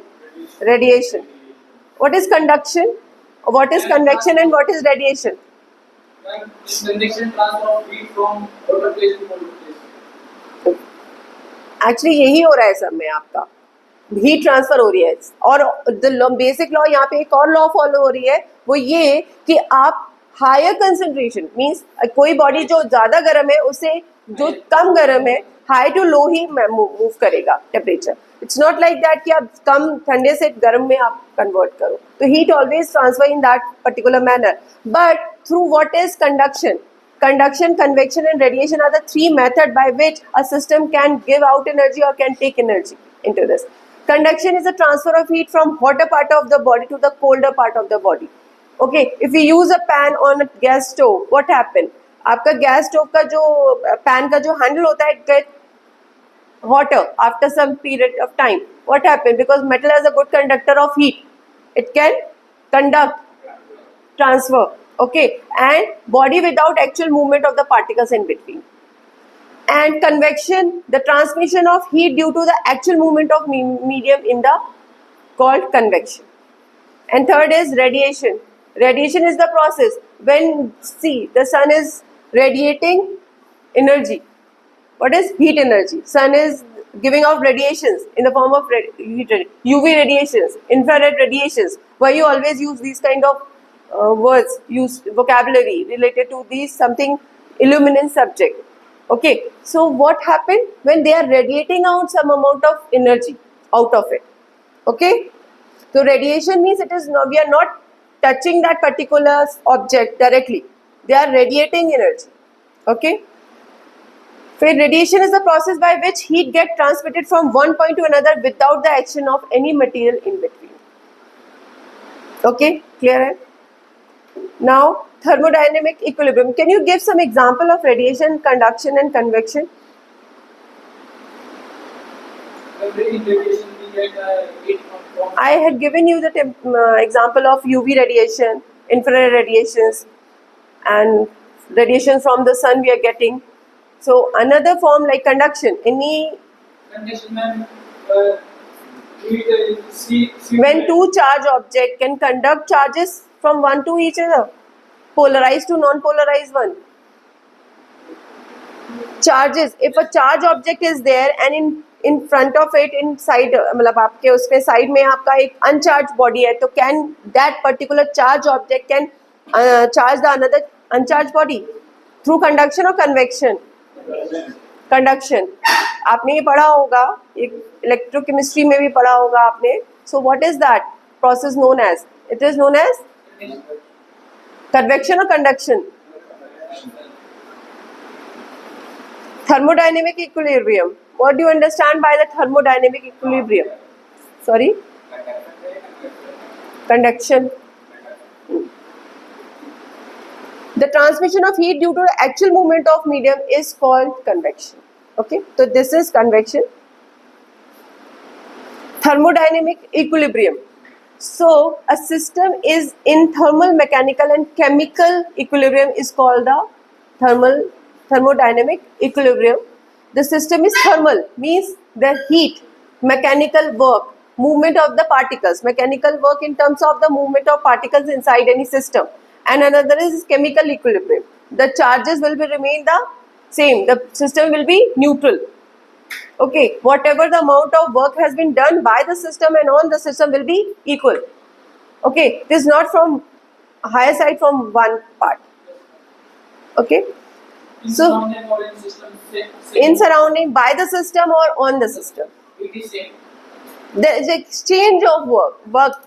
radiation. What is conduction What is convection and what is radiation? Convection transfer of heat from water place to water place. Actually यही हो रहा है सब में आपका, heat transfer हो रही है. और द बेसिक लॉ यहाँ पे एक और लॉ फॉलो हो रही है, वो ये कि आप हायर कंसंट्रेशन मींस कोई बॉडी जो ज्यादा गर्म है उसे जो कम गर्म है हाई टू लो ही मूव करेगा temperature. It's not like that कि आप कम ठंडे से गर्म में आप कन्वर्ट करो. तो heat always transfer in that particular manner, but through what is conduction. Conduction, convection and radiation are the three methods by which a system can give out energy or can take energy into this. Conduction is a transfer of heat from hotter part of the body to the colder part of the body. Okay, if we use a pan on a gas stove, what happen? आपका gas stove का जो pan का जो handle होता है, it get hotter after some period of time. What happen? Because metal is a good conductor of heat. It can conduct, transfer. Okay, and body without actual movement of the particles in between. And convection, the transmission of heat due to the actual movement of medium in the called convection. And third is radiation. Radiation is the process when the sun is radiating energy. What is heat energy? Sun is giving off radiations in the form of UV radiations, infrared radiations. Why you always use these kind of words, use vocabulary related to these something illuminant subject. Okay, so what happened when they are radiating out some amount of energy out of it? Okay, so radiation means it is not, we are not touching that particular object directly, they are radiating energy. Okay, so radiation is the process by which heat gets transmitted from one point to another without the action of any material in between. Okay, clear? Now, thermodynamic equilibrium. Can you give some example of radiation, conduction and convection? In radiation we get heat from I had given you the example of UV radiation, infrared radiations and radiation from the sun we are getting. So, another form like conduction, any conduction, ma'am. We see when two charged objects can conduct charges from one to each other, polarized to non-polarized one. Charges, if a charged object is there and in front of it, inside, मतलब आपके उसके side में आपका एक uncharged body है, तो can that particular charged object can charge the another uncharged body through conduction or convection? Conduction. आपने ये पढ़ा होगा, इलेक्ट्रोकेमिस्ट्री में भी पढ़ा होगा आपने. So what is that process known as? It is known as convection or conduction? Thermodynamic equilibrium. What do you understand by the thermodynamic equilibrium? Sorry? Conduction. The transmission of heat due to the actual movement of medium is called convection. Okay, so this is convection. Thermodynamic equilibrium. So a system is in thermal, mechanical and chemical equilibrium is called the thermodynamic equilibrium. The system is thermal, means the heat, mechanical work, movement of the particles, mechanical work in terms of the movement of particles inside any system. And another is chemical equilibrium. The charges will be remain the same, the system will be neutral. Okay, whatever the amount of work has been done by the system and on the system will be equal. Okay, it is not from higher side from one part. Okay, in so surrounding or in system same. in surrounding by the system or on the system. It is same. There is exchange of work,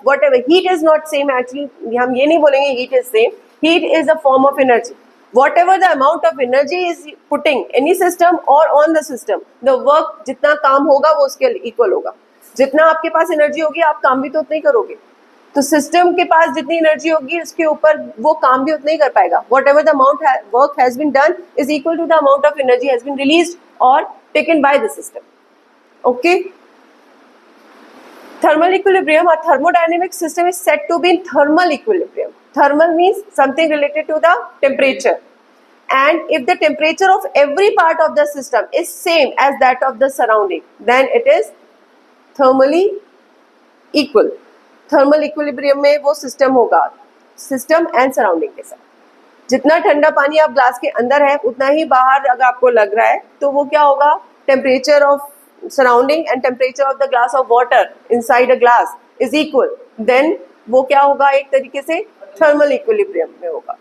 whatever. Heat is not same actually. हम ये नहीं बोलेंगे heat is same. Heat is a form of energy. Whatever the amount of energy is putting any system or on the system, the work जितना काम होगा वो उसके equal होगा. जितना आपके पास energy होगी आप काम भी तो उतना ही करोगे. तो system के पास जितनी energy होगी उसके ऊपर वो काम भी उतना ही कर पाएगा. Whatever the amount work has been done is equal to the amount of energy has been released or taken by the system. Okay. Thermal equilibrium, a thermodynamic system is said to be in thermal equilibrium. Thermal means something related to the temperature. And if the temperature of every part of the system is same as that of the surrounding, then it is thermally equal. Thermal equilibrium में वो system होगा. System and surrounding के साथ। जितना ठंडा पानी आप glass के अंदर है उतना ही बाहर अगर आपको लग रहा है तो वो क्या होगा, temperature of surrounding and temperature of the glass of water inside a glass is equal, then वो क्या होगा, एक तरीके से थर्मल इक्विलिब्रियम में होगा।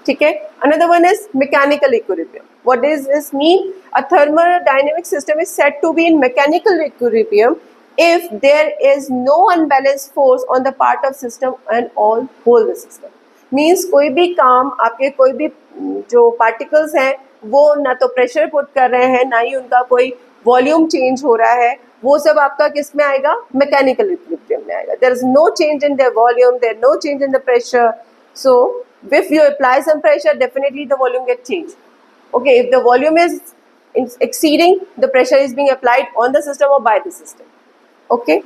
ठीक है। Another one is mechanical equilibrium. What does this mean? A thermodynamic system is said to be in mechanical equilibrium if there is no unbalanced force on the part of system and all hold the system. Means कोई भी काम आपके कोई भी जो particles हैं वो ना तो प्रेशर पुट कर रहे हैं, ना ही उनका कोई वॉल्यूम चेंज हो रहा है, वो सब आपका किस में आएगा, मैकेनिकल इक्विलिब्रियम में आएगा। There is no change in their volume, there no change in the pressure, so if you apply some pressure definitely the volume gets changed. Okay, if the volume is exceeding, the pressure is being applied on the system or by the system. Okay.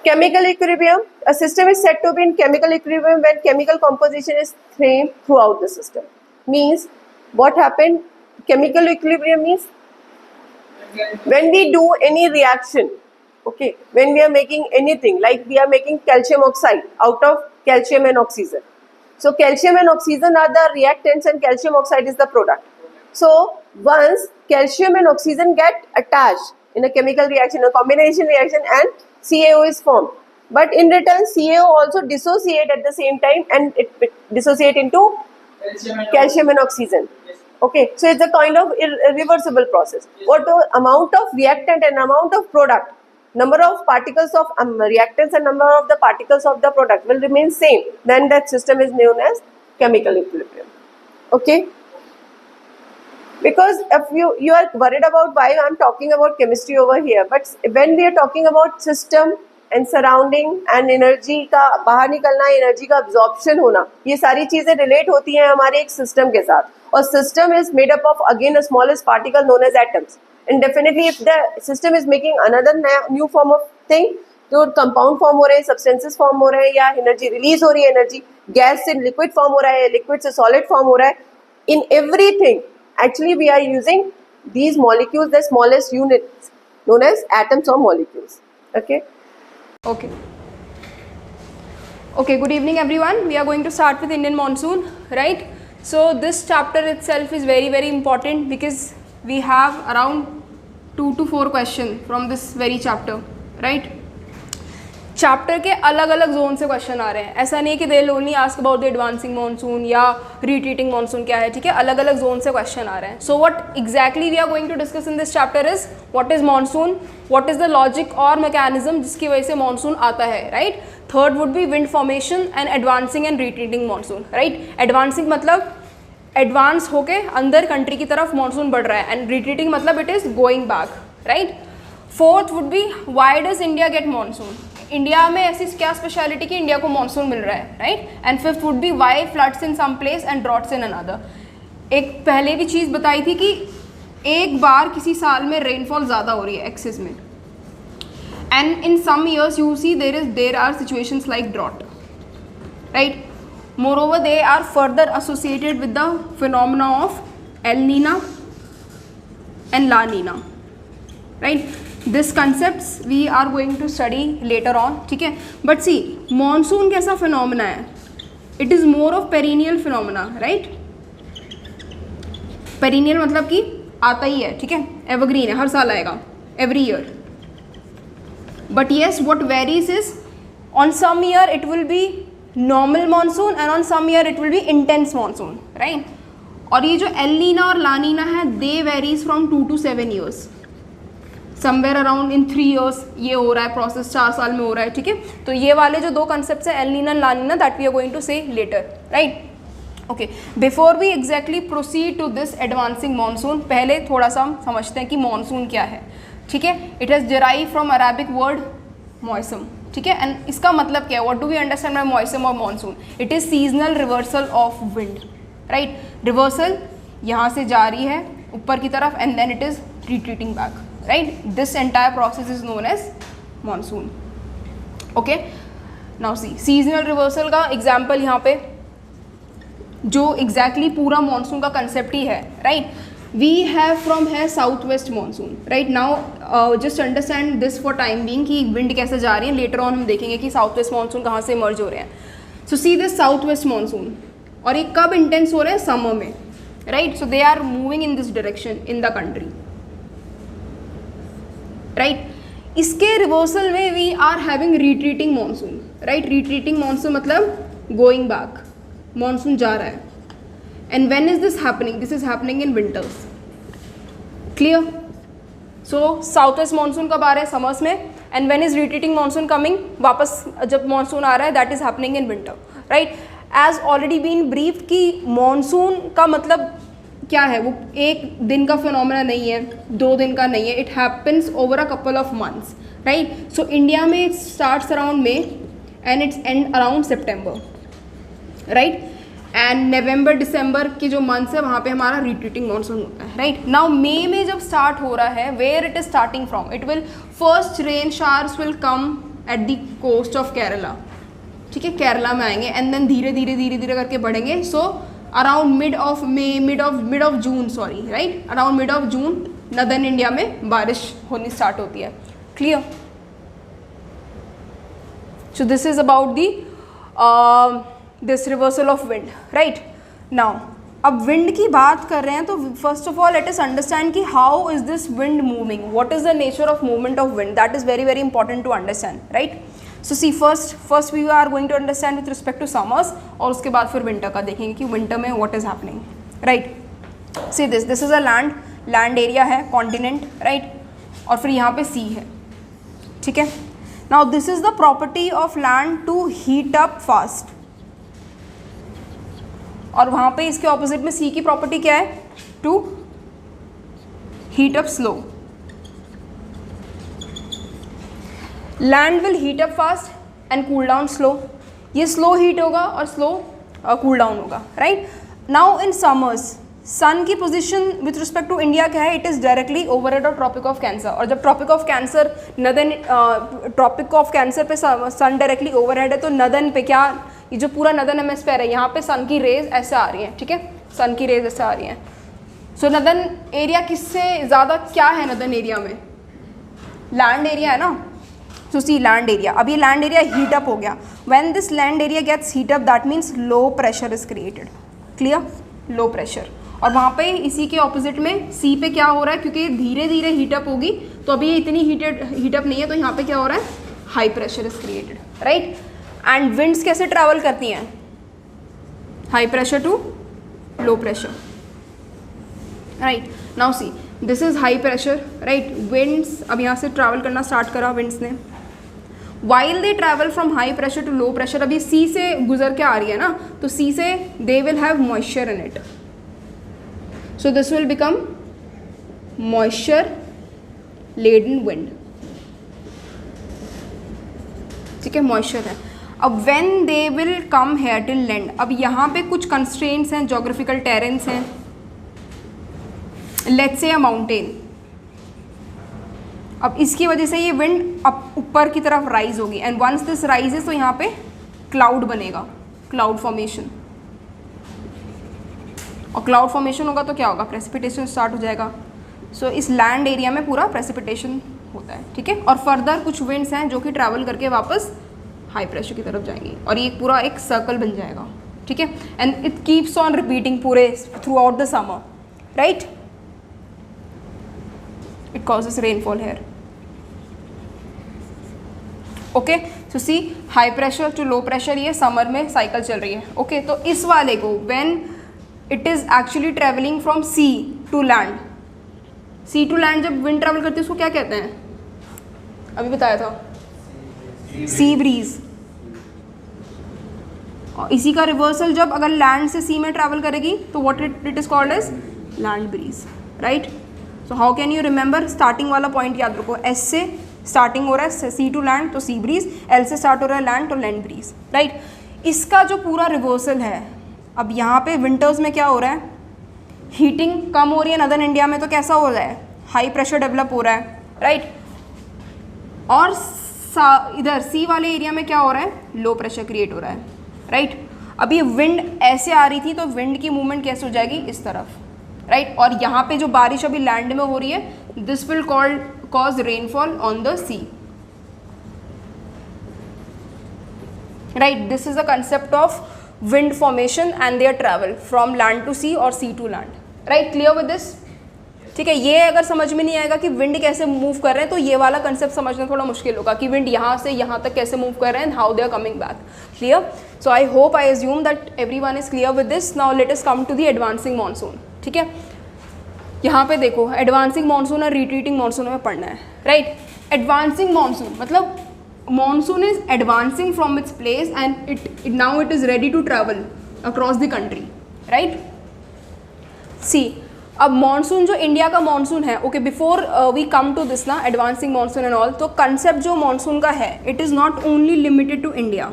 Chemical equilibrium. A system is said to be in chemical equilibrium when chemical composition is same throughout the system. Means what happened? Chemical equilibrium means when we do any reaction, okay, when we are making anything, like we are making calcium oxide out of calcium and oxygen. So calcium and oxygen are the reactants and calcium oxide is the product. So once calcium and oxygen get attached in a chemical reaction, a combination reaction, and CaO is formed. But in return CaO also dissociate at the same time and it dissociate into calcium and oxygen. Yes. Okay, so it's a kind of irreversible process. Yes. What the amount of reactant and amount of product, number of particles of reactants and number of the particles of the product will remain same, then that system is known as chemical equilibrium. Okay, because if you are worried about why I'm talking about chemistry over here, but when we are talking about system and surrounding and energy का बाहर निकलना, energy का absorption होना, ये सारी चीजें relate होती हैं हमारे एक system के साथ, और system is made up of again a smallest particle known as atoms. And definitely if the system is making another new form of thing, तो कंपाउंड फॉर्म हो रहे हैं, सब्सटेंसेस फॉर्म हो रहे हैं, या एनर्जी रिलीज हो रही है, एनर्जी गैस से लिक्विड फॉर्म हो रहा है, लिक्विड से सॉलिड फॉर्म हो रहा है, in everything actually we are using these molecules, the smallest units known as atoms or molecules. Okay. Okay, good evening everyone. We are going to start with Indian monsoon, right? So this chapter itself is very very important because we have around 2 to 4 questions from this very chapter, right? Chapter के अलग अलग zone से question आ रहे हैं, ऐसा नहीं कि they will only ask about the advancing monsoon या रिट्रीटिंग मॉनसून क्या है, ठीक है, अलग अलग जोन से क्वेश्चन आ रहे हैं. So what exactly we are going to discuss in this chapter is what is monsoon, what is the logic और मैकेनिज्म जिसकी वजह से मॉनसून आता है, right. Third would be wind formation and advancing and retreating monsoon, right. Advancing मतलब advance होके अंदर country की तरफ मॉनसून बढ़ रहा है, एंड रिट्रीटिंग मतलब it is going back, right. Fourth would be why does India gate monsoon, India में ऐसी क्या स्पेशलिटी कि इंडिया को मॉनसून मिल रहा है, right. And fifth would be why floods in some place and droughts in another. एक पहले भी चीज़ बताई थी कि एक बार किसी साल में रेनफॉल ज़्यादा हो रही है एक्सेस में, and in some years you see there are situations like drought, right. Moreover they are further associated with the phenomena of El Nino and La Nina, right. This concepts we are going to study later on, ठीक है. But see monsoon कैसा phenomena है, it is more of perennial phenomena, right. Perennial मतलब कि आता ही है, ठीक है, एवरग्रीन है, हर साल आएगा, every year. But yes what varies is on some year it will be normal monsoon and on some year it will be intense monsoon, right. और ये जो एल नीना और ला नीना है they varies from 2 to 7 years, somewhere around in 3 years ये हो रहा है process, 4 साल में हो रहा है, ठीक है. तो ये वाले जो दो कंसेप्ट है El Nino La Nina, that we are going to say later, right. Okay, before we exactly proceed to this advancing monsoon, पहले थोड़ा सा हम समझते हैं कि मॉनसून क्या है, ठीक है. It has derive from Arabic word मौसम, ठीक है. एंड इसका मतलब क्या है, what do we understand by मौसम और monsoon, it is seasonal reversal of wind, right. Reversal यहाँ से जा रही है ऊपर की तरफ and then it is retreating back, right. This entire process is known as monsoon. Okay, now see seasonal reversal का example यहाँ पे जो exactly पूरा monsoon का concept ही है, right. We have from here south west monsoon, right. Now just understand this for time being कि wind कैसे जा रही है, later on हम देखेंगे कि south west monsoon कहाँ से emerge हो रहे हैं. So see this south west monsoon, और ये कब इंटेंस हो रहे हैं? समर में, right. So they are moving in this direction in the country, right. इसके रिवर्सल में we are having retreating monsoon, right. Retreating monsoon मतलब गोइंग बैक, मानसून जा रहा है. And when is this happening? This is happening in winters. Clear? So south west monsoon कब आ रहा है? समर्स में. And when is retreating monsoon coming? वापस जब मानसून आ रहा है, that is happening in winter, right. As already been brief कि मानसून का मतलब क्या है, वो एक दिन का फिनोमेना नहीं है, 2 दिन का नहीं है, it happens over a couple of months, right. So India में it starts around May and it's end around September, right. And November December के जो मंथ्स है वहाँ पे हमारा रिट्रीटिंग मानसून होता है, राइट. नाउ मे में जब स्टार्ट हो रहा है, where it is starting from? It will first rain showers will come at the coast of Kerala, ठीक है, केरला में आएंगे. एंड देन धीरे धीरे करके बढ़ेंगे. So around mid of May, mid of June, sorry, right, around mid of June northern India में बारिश होनी स्टार्ट होती है. Clear? So this is about the this reversal of wind, right. Now अब विंड की बात कर रहे हैं तो first of all let us understand कि how is this wind moving, what is the nature of movement of wind. That is very important to understand, right. So see first we are going to understand with respect to summers, और उसके बाद फिर winter का देखेंगे कि winter में what is happening, right. See this is a land area है, continent, right. और फिर यहाँ पे सी है, ठीक है. Now this is the property of land to heat up fast, और वहाँ पे इसके ऑपोजिट में सी की प्रॉपर्टी क्या है? To heat up slow. Land will heat up fast and cool down slow. ये स्लो हीट होगा और स्लो कूल डाउन होगा, right. Now in summers sun की position with respect to India क्या है? It is directly overhead of tropic of cancer. और जब tropic of cancer northern tropic of cancer पे सन डायरेक्टली ओवरहेड है, तो northern पे क्या, ये जो पूरा नदर्न हेमिस्फीयर है, यहाँ पे सन की रेज ऐसे आ रही हैं, ठीक है, सन की रेज ऐसे आ रही हैं. सो नदर्न एरिया किससे ज़्यादा क्या है? नदर्न एरिया में लैंड एरिया है ना. सो सी लैंड एरिया, अब ये लैंड एरिया हीट अप हो गया. When this land area gets heat up that means low pressure is created. Clear? Low pressure. और वहाँ पे इसी के ऑपोजिट में सी पे क्या हो रहा है? क्योंकि धीरे धीरे हीटअप होगी, तो अभी ये इतनी हीटअप नहीं है, तो यहाँ पे क्या हो रहा है? High pressure is created, right. And winds कैसे ट्रैवल करती हैं? High pressure to low pressure, right. Now see this is high pressure, right. Winds अब यहाँ से ट्रैवल करना स्टार्ट करा विंड्स ने. While they travel from high pressure to low pressure, अभी सी से गुजर के आ रही है ना, तो सी से they will have moisture in it. So this will become moisture laden wind, ठीक है, मॉइस्चर है. अब when they will come here till land, अब यहाँ पे कुछ कंस्ट्रेंट्स हैं, जोग्राफिकल टेरेंस हैं. लेट्स से अ माउंटेन, अब इसकी वजह से ये विंड अब ऊपर की तरफ राइज होगी. एंड वंस दिस राइजेस, तो यहाँ पे क्लाउड बनेगा, क्लाउड फॉर्मेशन. और क्लाउड फॉर्मेशन होगा तो क्या होगा? प्रेसिपिटेशन स्टार्ट हो जाएगा. सो इस लैंड एरिया में पूरा प्रेसिपिटेशन होता है, ठीक है. और फर्दर कुछ विंड्स हैं जो कि ट्रैवल करके वापस हाई प्रेशर की तरफ जाएंगी, और ये पूरा एक सर्कल बन जाएगा, ठीक है. And it keeps on repeating पूरे throughout the summer, right. It causes rainfall here. Okay, so see high pressure to low pressure, ये समर में साइकिल चल रही है. ओके, तो इस वाले को when it is actually travelling from sea to land, sea to land जब विंड ट्रैवल करती है उसको क्या कहते हैं? अभी बताया था, सी ब्रीज. और इसी का रिवर्सल जब अगर लैंड से सी में ट्रैवल करेगी तो what it is called as land breeze, right. So how can you remember? Starting वाला पॉइंट याद रखो, एस से स्टार्टिंग हो रहा है, सी टू लैंड तो सी ब्रीज, एल से स्टार्ट हो रहा है लैंड तो लैंड ब्रीज, राइट. इसका जो पूरा रिवर्सल है, अब यहाँ पे विंटर्स में क्या हो रहा है? हीटिंग कम हो रही है नदर्न इंडिया में, तो कैसा हो रहा है? हाई प्रेशर डेवलप हो रहा है, राइट. और इधर सी वाले एरिया में क्या हो रहा है? लो प्रेशर क्रिएट हो रहा है, राइट. अभी विंड ऐसे आ रही थी, तो विंड की मूवमेंट कैसे हो जाएगी? इस तरफ, राइट. और यहाँ पे जो बारिश अभी लैंड में हो रही है, this will cause rainfall on the sea. Right. This is the concept of wind formation and their travel from land to sea और sea to land. Right, clear with this. ठीक है, ये अगर समझ में नहीं आएगा कि विंड कैसे मूव कर रहे हैं तो ये वाला कंसेप्ट समझना थोड़ा मुश्किल होगा कि विंड यहाँ से यहाँ तक कैसे मूव कर रहे हैं and how they are coming back. Clear. So I hope I assume that everyone is clear with this. Now let us come to the advancing monsoon. ठीक है, यहाँ पे देखो एडवांसिंग मानसून और रिट्रीटिंग मानसून में पढ़ना है. राइट. एडवांसिंग मानसून मतलब monsoon is advancing from its place and it now it is ready to travel across the country. Right. See, अब मानसून जो इंडिया का मानसून है, okay, before we come to this ना advancing monsoon and all, तो concept जो monsoon का है it is not only limited to India.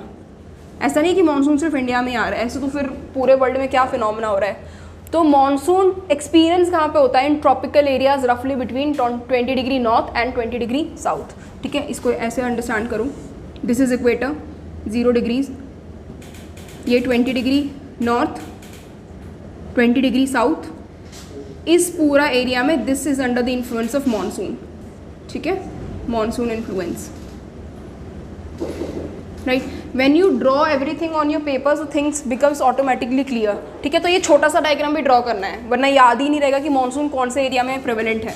ऐसा नहीं कि मानसून सिर्फ इंडिया में ही आ रहा है, ऐसे तो फिर पूरे वर्ल्ड में क्या फिनोमेना हो रहा है. तो मानसून एक्सपीरियंस कहाँ पे होता है? इन ट्रॉपिकल एरियाज रफली between 20 degree north and 20 degree south. ठीक है, इसको ऐसे अंडरस्टैंड करूँ. दिस इज इक्वेटर 0 डिग्रीज, ये 20 डिग्री नॉर्थ 20 डिग्री साउथ. इस पूरा एरिया में this is under the influence of monsoon. ठीक है, monsoon influence. Right. When you draw everything on your paper so things becomes automatically clear. ठीक है, तो ये छोटा सा डायग्राम भी ड्रॉ करना है वरना याद ही नहीं रहेगा कि मानसून कौन से एरिया में प्रेवलेंट है.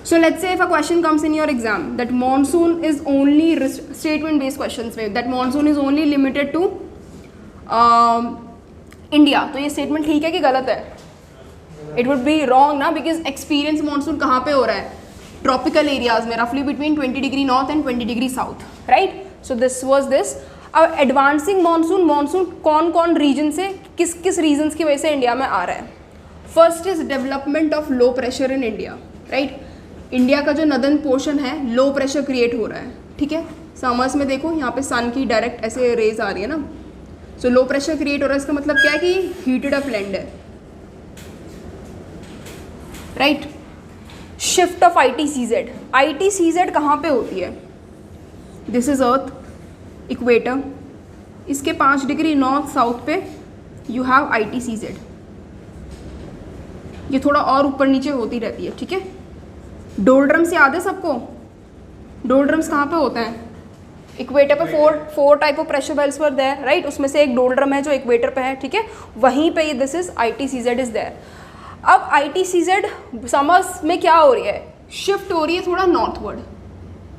So let's say if a question comes in your exam that monsoon is only statement based questions में that monsoon is only limited to India, तो ये स्टेटमेंट ठीक है कि गलत है? इट वुड बी रॉन्ग ना, बिकॉज एक्सपीरियंस मानसून कहाँ पे हो रहा है? ट्रॉपिकल एरियाज में रफली between 20 degree north and 20 degree south. Right. So this was this. अब एडवांसिंग मानसून, मानसून कौन कौन रीजन से किस किस रीजन्स की वजह से इंडिया में आ रहा है? First is development of low pressure in India. Right. India का जो नदर्न पोर्शन है लो प्रेशर क्रिएट हो रहा है. ठीक है, समर्स में देखो यहाँ पे सन की डायरेक्ट ऐसे रेज आ रही है ना, सो लो प्रेशर क्रिएट हो रहा है. इसका मतलब क्या है कि हीटेड अप लैंड है. Right. Shift of ITCZ. ITCZ कहाँ पे होती है? दिस इज अर्थ इक्वेटर, इसके 5 डिग्री नॉर्थ साउथ पे यू हैव ITCZ. ये थोड़ा और ऊपर नीचे होती रहती है. ठीक है, डोलड्रम्स याद है सबको? डोलड्रम्स कहाँ पे होते हैं? इक्वेटर पे. Four type of pressure belts were there. Right. उसमें से एक डोलड्रम है जो इक्वेटर पे है. ठीक है, वहीं पे this is ITCZ is there. अब ITCZ समर्स में क्या हो रही है? शिफ्ट हो रही है थोड़ा नॉर्थवर्ड.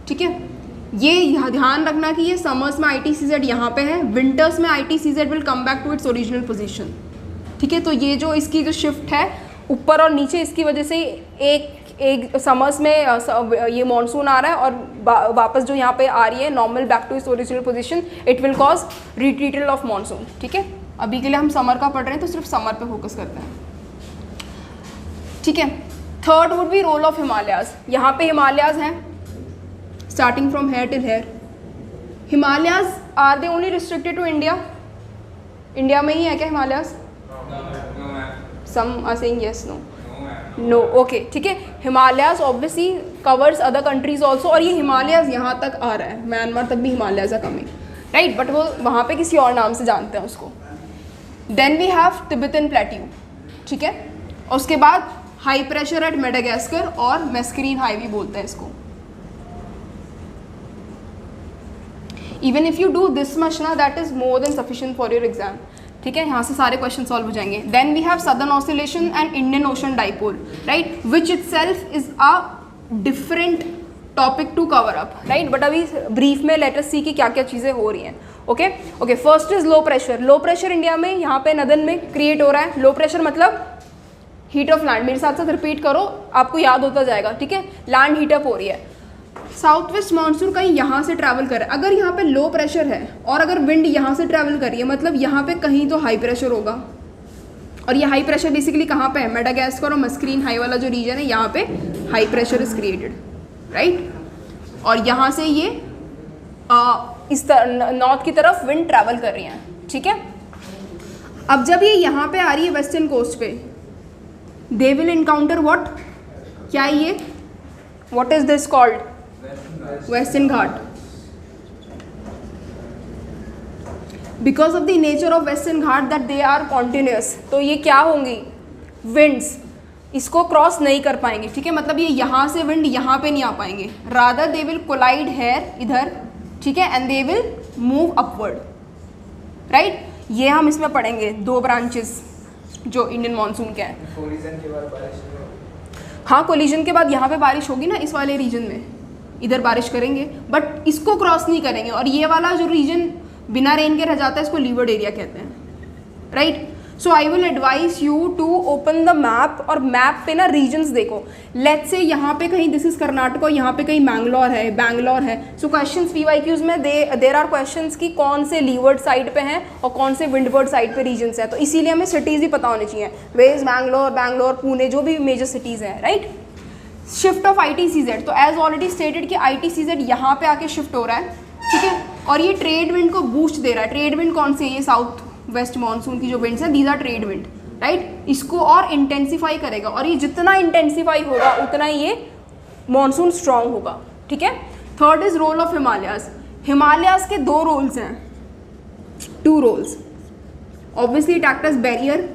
ठीक है, ये ध्यान रखना कि ये समर्स में ITCZ यहाँ पे है, विंटर्स में ITCZ will come back to its original position. ठीक है, तो ये जो इसकी जो शिफ्ट है ऊपर और नीचे, इसकी वजह से एक समर्स में ये मानसून आ रहा है और वापस जो यहाँ पे आ रही है normal back to its original position, it will cause retreatal of monsoon. ठीक है, अभी के लिए हम समर का पढ़ रहे हैं तो सिर्फ समर पे फोकस करते हैं. ठीक है. Third would be role of Himalayas. यहाँ पे हिमालयाज हैं starting from here till here. Himalayas are they only restricted to India? India में ही है क्या Himalayas? Some are saying yes, no, okay. ठीक है, Himalayas obviously covers other countries also, और ये हिमालयाज यहाँ तक आ रहा है, म्यांमार तक भी Himalayas are coming. Right, but वो वहाँ पे किसी और नाम से जानते हैं उसको. Then we have Tibetan plateau. ठीक है, और उसके बाद हाई प्रेशर एट मेडागास्कर और मैस्करीन हाई भी बोलते हैं इसको. Even if you do this much ना, that is more than sufficient for your exam. ठीक है, यहाँ से सारे क्वेश्चन सॉल्व हो जाएंगे. Then we have southern oscillation and Indian Ocean dipole. Right, which itself is a different topic to cover up. Right, but अभी brief में let us see कि क्या क्या चीज़ें हो रही हैं. Okay. First is low pressure. Low pressure India में यहाँ पे नदर्न में क्रिएट हो रहा है. लो प्रेशर मतलब हीट ऑफ लैंड. मेरे साथ साथ रिपीट करो, आपको याद होता जाएगा. ठीक है, लैंड हीटअप हो रही है. साउथ वेस्ट मानसून कहीं यहाँ से ट्रैवल कर रहा है. अगर यहाँ पे लो प्रेशर है और अगर विंड यहाँ से ट्रैवल कर रही है, मतलब यहाँ पे कहीं तो हाई प्रेशर होगा. और ये हाई प्रेशर बेसिकली कहाँ पे है? मेडागास्कर और मस्करीन हाई वाला जो रीजन है, यहाँ पे high pressure is created. Right, और यहाँ से ये इस नॉर्थ की तरफ विंड ट्रैवल कर रही है. ठीक है, अब जब ये यहाँ पे आ रही है वेस्टर्न कोस्ट पे, दे विल इनकाउंटर व्हाट? क्या ये what is this called? Western Ghat. Because of the nature of Western Ghat that they are continuous, तो ये क्या होंगी? विंड्स इसको क्रॉस नहीं कर पाएंगे. ठीक है, मतलब ये यहाँ से विंड यहाँ पे नहीं आ पाएंगे. Rather they will collide here इधर. ठीक है, and they will move upward. Right. ये हम इसमें पढ़ेंगे 2 ब्रांचेस जो इंडियन मानसून के हैं। कोलिजन के बाद बारिश होगी। हाँ, कोलिजन के बाद यहाँ पे बारिश होगी ना, इस वाले रीजन में इधर बारिश करेंगे, बट इसको क्रॉस नहीं करेंगे। और ये वाला जो रीजन बिना रेन के रह जाता है इसको लीवर्ड एरिया कहते हैं, right. So I will advise you to open the map, और मैप पे ना रीजन्स देखो। लेट्स से यहाँ पे कहीं दिस इज कर्नाटक और यहाँ पे कहीं बैंगलोर है। सो क्वेश्चंस PYQs में देर आर क्वेश्चंस कि कौन से लीवर्ड साइड पे हैं और कौन से विंडवर्ड साइड पे रीजन्स हैं। तो इसीलिए हमें सिटीज़ ही पता होनी चाहिए, वे इज बैंगलोर, पुणे, जो भी मेजर सिटीज़ हैं, राइट। शिफ्ट ऑफ ITCZ, तो एज ऑलरेडी स्टेटेड कि ITCZ यहाँ पे आके शिफ्ट हो रहा है, ठीक है। और ये ट्रेड विंड को बूस्ट दे रहा है। ट्रेड विंड कौन से हैं? ये साउथ वेस्ट मानसून की जो विंड्स हैं, these are trade wind, right. इसको और इंटेंसिफाई करेगा, और ये जितना इंटेंसिफाई होगा उतना ही ये मानसून स्ट्रांग होगा, ठीक है। Third is role of Himalayas. Himalayas के 2 रोल्स हैं, 2 roles. Obviously it act as barrier,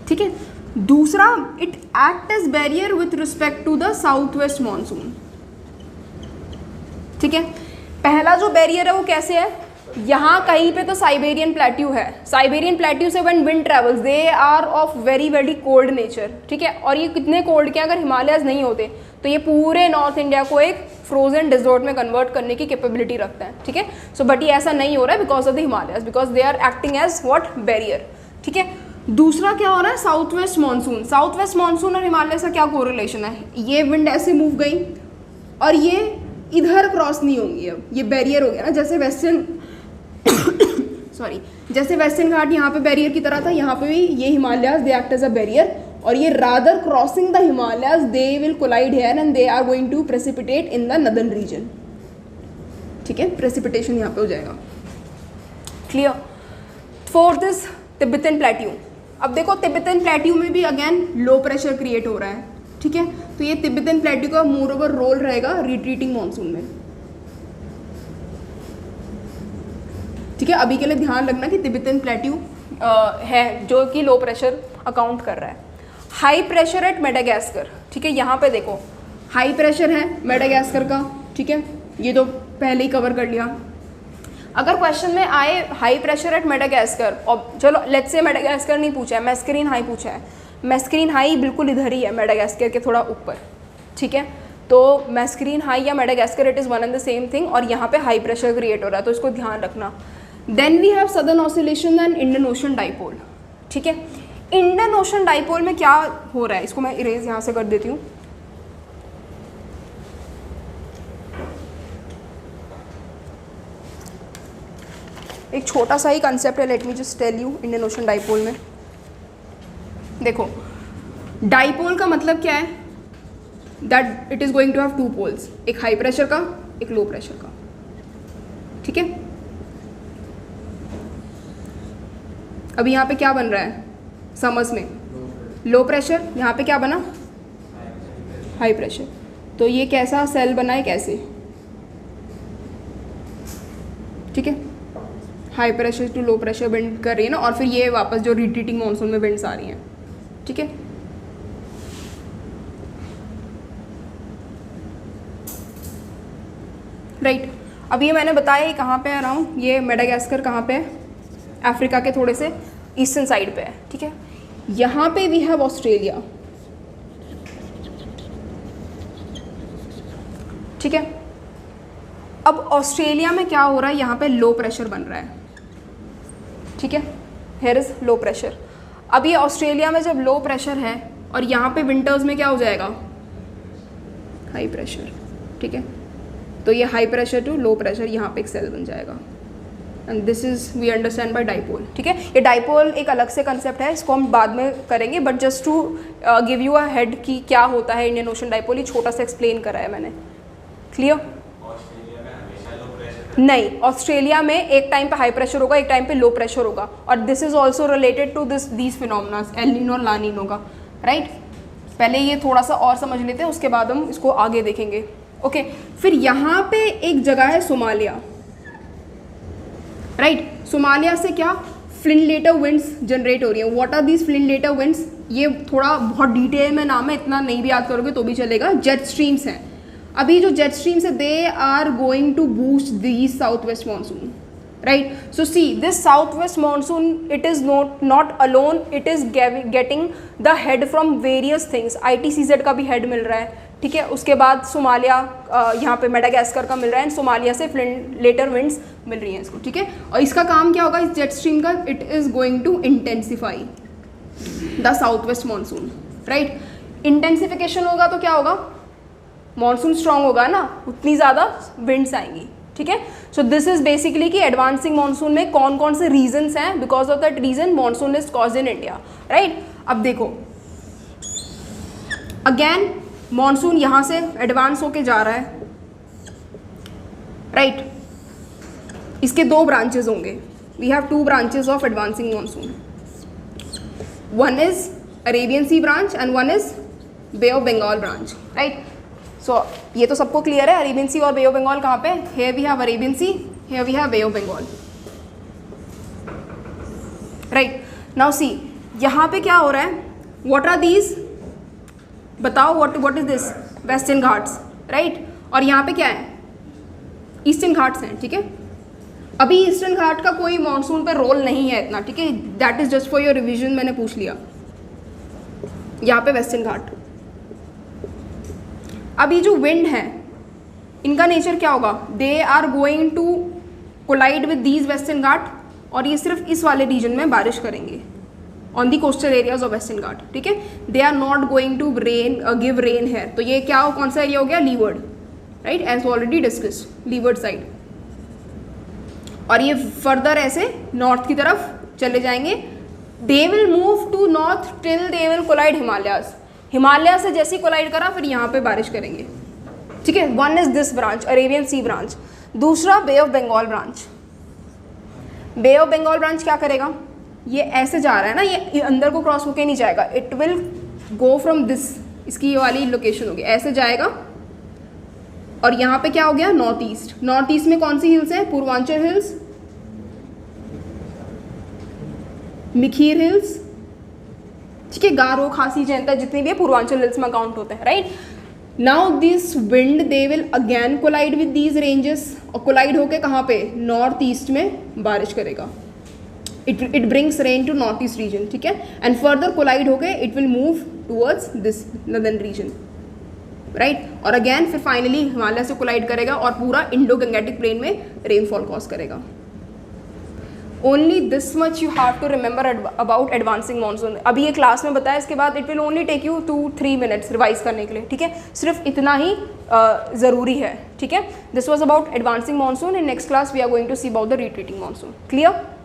ठीक है। दूसरा, it act as barrier with respect to the south west monsoon, ठीक है। पहला जो बैरियर है वो कैसे है? यहाँ कहीं पे तो साइबेरियन प्लेट्यू है। साइबेरियन प्लेट्यू से when wind travels they are of very very cold nature, ठीक है। और ये कितने कोल्ड के, अगर हिमालयाज नहीं होते तो ये पूरे नॉर्थ इंडिया को एक फ्रोजन डिजर्ट में कन्वर्ट करने की कैपेबिलिटी रखते हैं, ठीक है। सो बट ये ऐसा नहीं हो रहा है because of the Himalayas, because they are acting as what, barrier, ठीक है। दूसरा क्या हो रहा है? South west monsoon. South west monsoon और हिमालय का क्या कोरिलेशन है? ये विंड ऐसे मूव गई और ये इधर क्रॉस नहीं होंगी, अब ये बैरियर हो गया ना। जैसे वेस्टर्न जैसे वेस्टर्न घाट यहाँ पे बैरियर की तरह था, यहाँ पे भी ये Himalayas they act as a barrier, और ये rather crossing the Himalayas they will collide here and they are going to precipitate in the northern region, ठीक है। प्रेसिपिटेशन यहाँ पे हो जाएगा, clear. Fourth is Tibetan plateau. अब देखो तिब्बतन प्लेट्यू में भी अगेन लो प्रेशर क्रिएट हो रहा है, ठीक है। तो ये तिब्बतन प्लेट्यू का मोर ओवर रोल रहेगा रिट्रीटिंग मानसून में, ठीक है। अभी के लिए ध्यान रखना कि तिब्बतन प्लेट्यू है जो कि लो प्रेशर अकाउंट कर रहा है। हाई प्रेशर एट मेडागास्कर, ठीक है। यहाँ पे देखो हाई प्रेशर है मेडागास्कर का, ठीक है। ये तो पहले ही कवर कर लिया। अगर क्वेश्चन में आए हाई प्रेशर एट मेडागास्कर, और चलो लेट्स से मेडागास्कर नहीं पूछा है, मैस्करीन हाई पूछा है। मैस्करीन हाई बिल्कुल इधर ही है, मेडागास्कर के थोड़ा ऊपर, ठीक है। तो मैस्करीन हाई या Madagascar it is one and the same thing, और यहाँ पे हाई प्रेशर क्रिएट हो रहा है, तो इसको ध्यान रखना। Then we have southern oscillation and Indian Ocean dipole, ठीक है। इंडियन ओशन डाइपोल में क्या हो रहा है, इसको मैं इरेज यहाँ से कर देती हूँ। एक छोटा सा ही कंसेप्ट है, let me just tell you. Indian Ocean dipole में देखो, डाइपोल का मतलब क्या है? That it is going to have 2 poles, एक हाई प्रेशर का, एक लो प्रेशर का, ठीक है। अभी यहाँ पे क्या बन रहा है समर्स में? Low pressure. यहाँ पे क्या बना? High pressure. तो ये कैसा सेल बना है, कैसे, ठीक है। High pressure to low pressure wind कर रही है ना, और फिर ये वापस जो रिट्रीटिंग मानसून में विंड्स आ रही हैं, ठीक है। राइट। अब ये मैंने बताया ये कहाँ पे है अराउंड, ये मेडागास्कर कहाँ पे है? अफ्रीका के थोड़े से ईस्टर्न साइड पे है, ठीक है। यहाँ पे वी हैव ऑस्ट्रेलिया, ठीक है। अब ऑस्ट्रेलिया में क्या हो रहा है? यहाँ पे लो प्रेशर बन रहा है, ठीक है। Here is low pressure. अब ये ऑस्ट्रेलिया में जब लो प्रेशर है और यहाँ पे विंटर्स में क्या हो जाएगा? हाई प्रेशर, ठीक है। तो ये high pressure to low pressure यहाँ पे एक सेल बन जाएगा, and this is we understand by dipole, ठीक है। ये डाइपोल एक अलग से कंसेप्ट है, इसको हम बाद में करेंगे, but just to give you a head कि क्या होता है इंडियन ओशन डाइपोल, ये छोटा सा एक्सप्लेन करा है मैंने, क्लियर। नहीं, ऑस्ट्रेलिया में एक टाइम पे हाई प्रेशर होगा, एक टाइम पे लो प्रेशर होगा, और this is also related to these phenomena, El Nino और ला नीनो का, राइट। पहले ये थोड़ा सा और समझ लेते हैं, उसके बाद हम इसको आगे देखेंगे, ओके। फिर यहाँ पे एक जगह है सोमालिया, राइट। सोमालिया से क्या फ्लिनलेटर विंड्स जनरेट हो रही हैं। What are these planetary winds? ये थोड़ा बहुत डिटेल में नाम है, इतना नहीं भी याद करोगे तो भी चलेगा। जेट स्ट्रीम्स हैं। अभी जो जेट स्ट्रीम्स है they are going to boost these south west monsoon, right? So see, this southwest monsoon, it is not alone, it is getting the head from various things. ITCZ का भी head मिल रहा है, ठीक है. उसके बाद Somalia, यहाँ पे मेडागास्कर का मिल रहा है, सोमालिया से लेटर विंड्स मिल रही हैं इसको, ठीक है. और इसका काम क्या होगा इस जेट स्ट्रीम का? It is going to intensify the south west monsoon, right. Intensification होगा तो क्या होगा? मानसून स्ट्रांग होगा ना, उतनी ज़्यादा विंड्स आएंगी, ठीक है. सो दिस इज बेसिकली कि एडवांसिंग मानसून में कौन कौन से रीजंस हैं, because of that region monsoon is cause in India, right. अब देखो अगेन मानसून यहाँ से एडवांस होके जा रहा है, राइट. इसके दो ब्रांचेस होंगे. We have two branches of advancing monsoon. One is Arabian Sea branch and one is Bay of Bengal branch, right. So ये तो सबको क्लियर है, अरेबियन सी और बे ऑफ बंगाल कहाँ पे? Here we have Arabian Sea, here we have Bay of Bengal, right. Now see यहाँ पे क्या हो रहा है? What are these? बताओ what is this? Western Ghats, right. और यहाँ पे क्या है? ईस्टर्न घाट्स हैं, ठीक है. अभी ईस्टर्न घाट का कोई मानसून पे रोल नहीं है इतना, ठीक है. That is just for your revision, मैंने पूछ लिया. यहाँ पे वेस्टर्न घाट. अब ये जो विंड है इनका नेचर क्या होगा? They are going to collide with these Western Ghat, और ये सिर्फ इस वाले रीजन में बारिश करेंगे on the coastal areas of Western Ghat, ठीक है. They are not going to give rain है. तो ये क्या हो, कौन सा एरिया हो गया? Leeward, right, as already discuss, leeward side. और ये फर्दर ऐसे नॉर्थ की तरफ चले जाएंगे. They will move to north till they will collide Himalayas. Himalaya से जैसे ही कोलाइड करा फिर यहाँ पे बारिश करेंगे, ठीक है. One is this branch, Arabian Sea branch. दूसरा Bay of Bengal branch. Bay of Bengal branch क्या करेगा? ये ऐसे जा रहा है ना, ये अंदर को क्रॉस होके नहीं जाएगा. It will go from this, इसकी ये वाली लोकेशन होगी, ऐसे जाएगा. और यहाँ पे क्या हो गया? North east. नॉर्थ ईस्ट में कौन सी हिल्स हैं? पूर्वांचल हिल्स, मिखीर हिल्स, ठीक है. गारो, खासी, जयंता जितनी भी है पूर्वांचल हिल्स में काउंट होते हैं, right. Now this wind they will again collide with these ranges, और कोलाइड होके कहाँ पे? नॉर्थ ईस्ट में बारिश करेगा. It brings rain to north east region, ठीक है. एंड फर्दर कोलाइड होके it will move towards this northern region, right. और अगेन फिर फाइनली हिमालय से कोलाइड करेगा और पूरा इंडो गंगेटिक प्लेन में रेनफॉल कॉज करेगा. Only this much you have to remember about advancing monsoon. अभी ये क्लास में बताया, इसके बाद it will only take you 2-3 minutes revise करने के लिए, ठीक है. सिर्फ इतना ही ज़रूरी है, ठीक है. This was about advancing monsoon. In next class we are going to see about the retreating monsoon. Clear?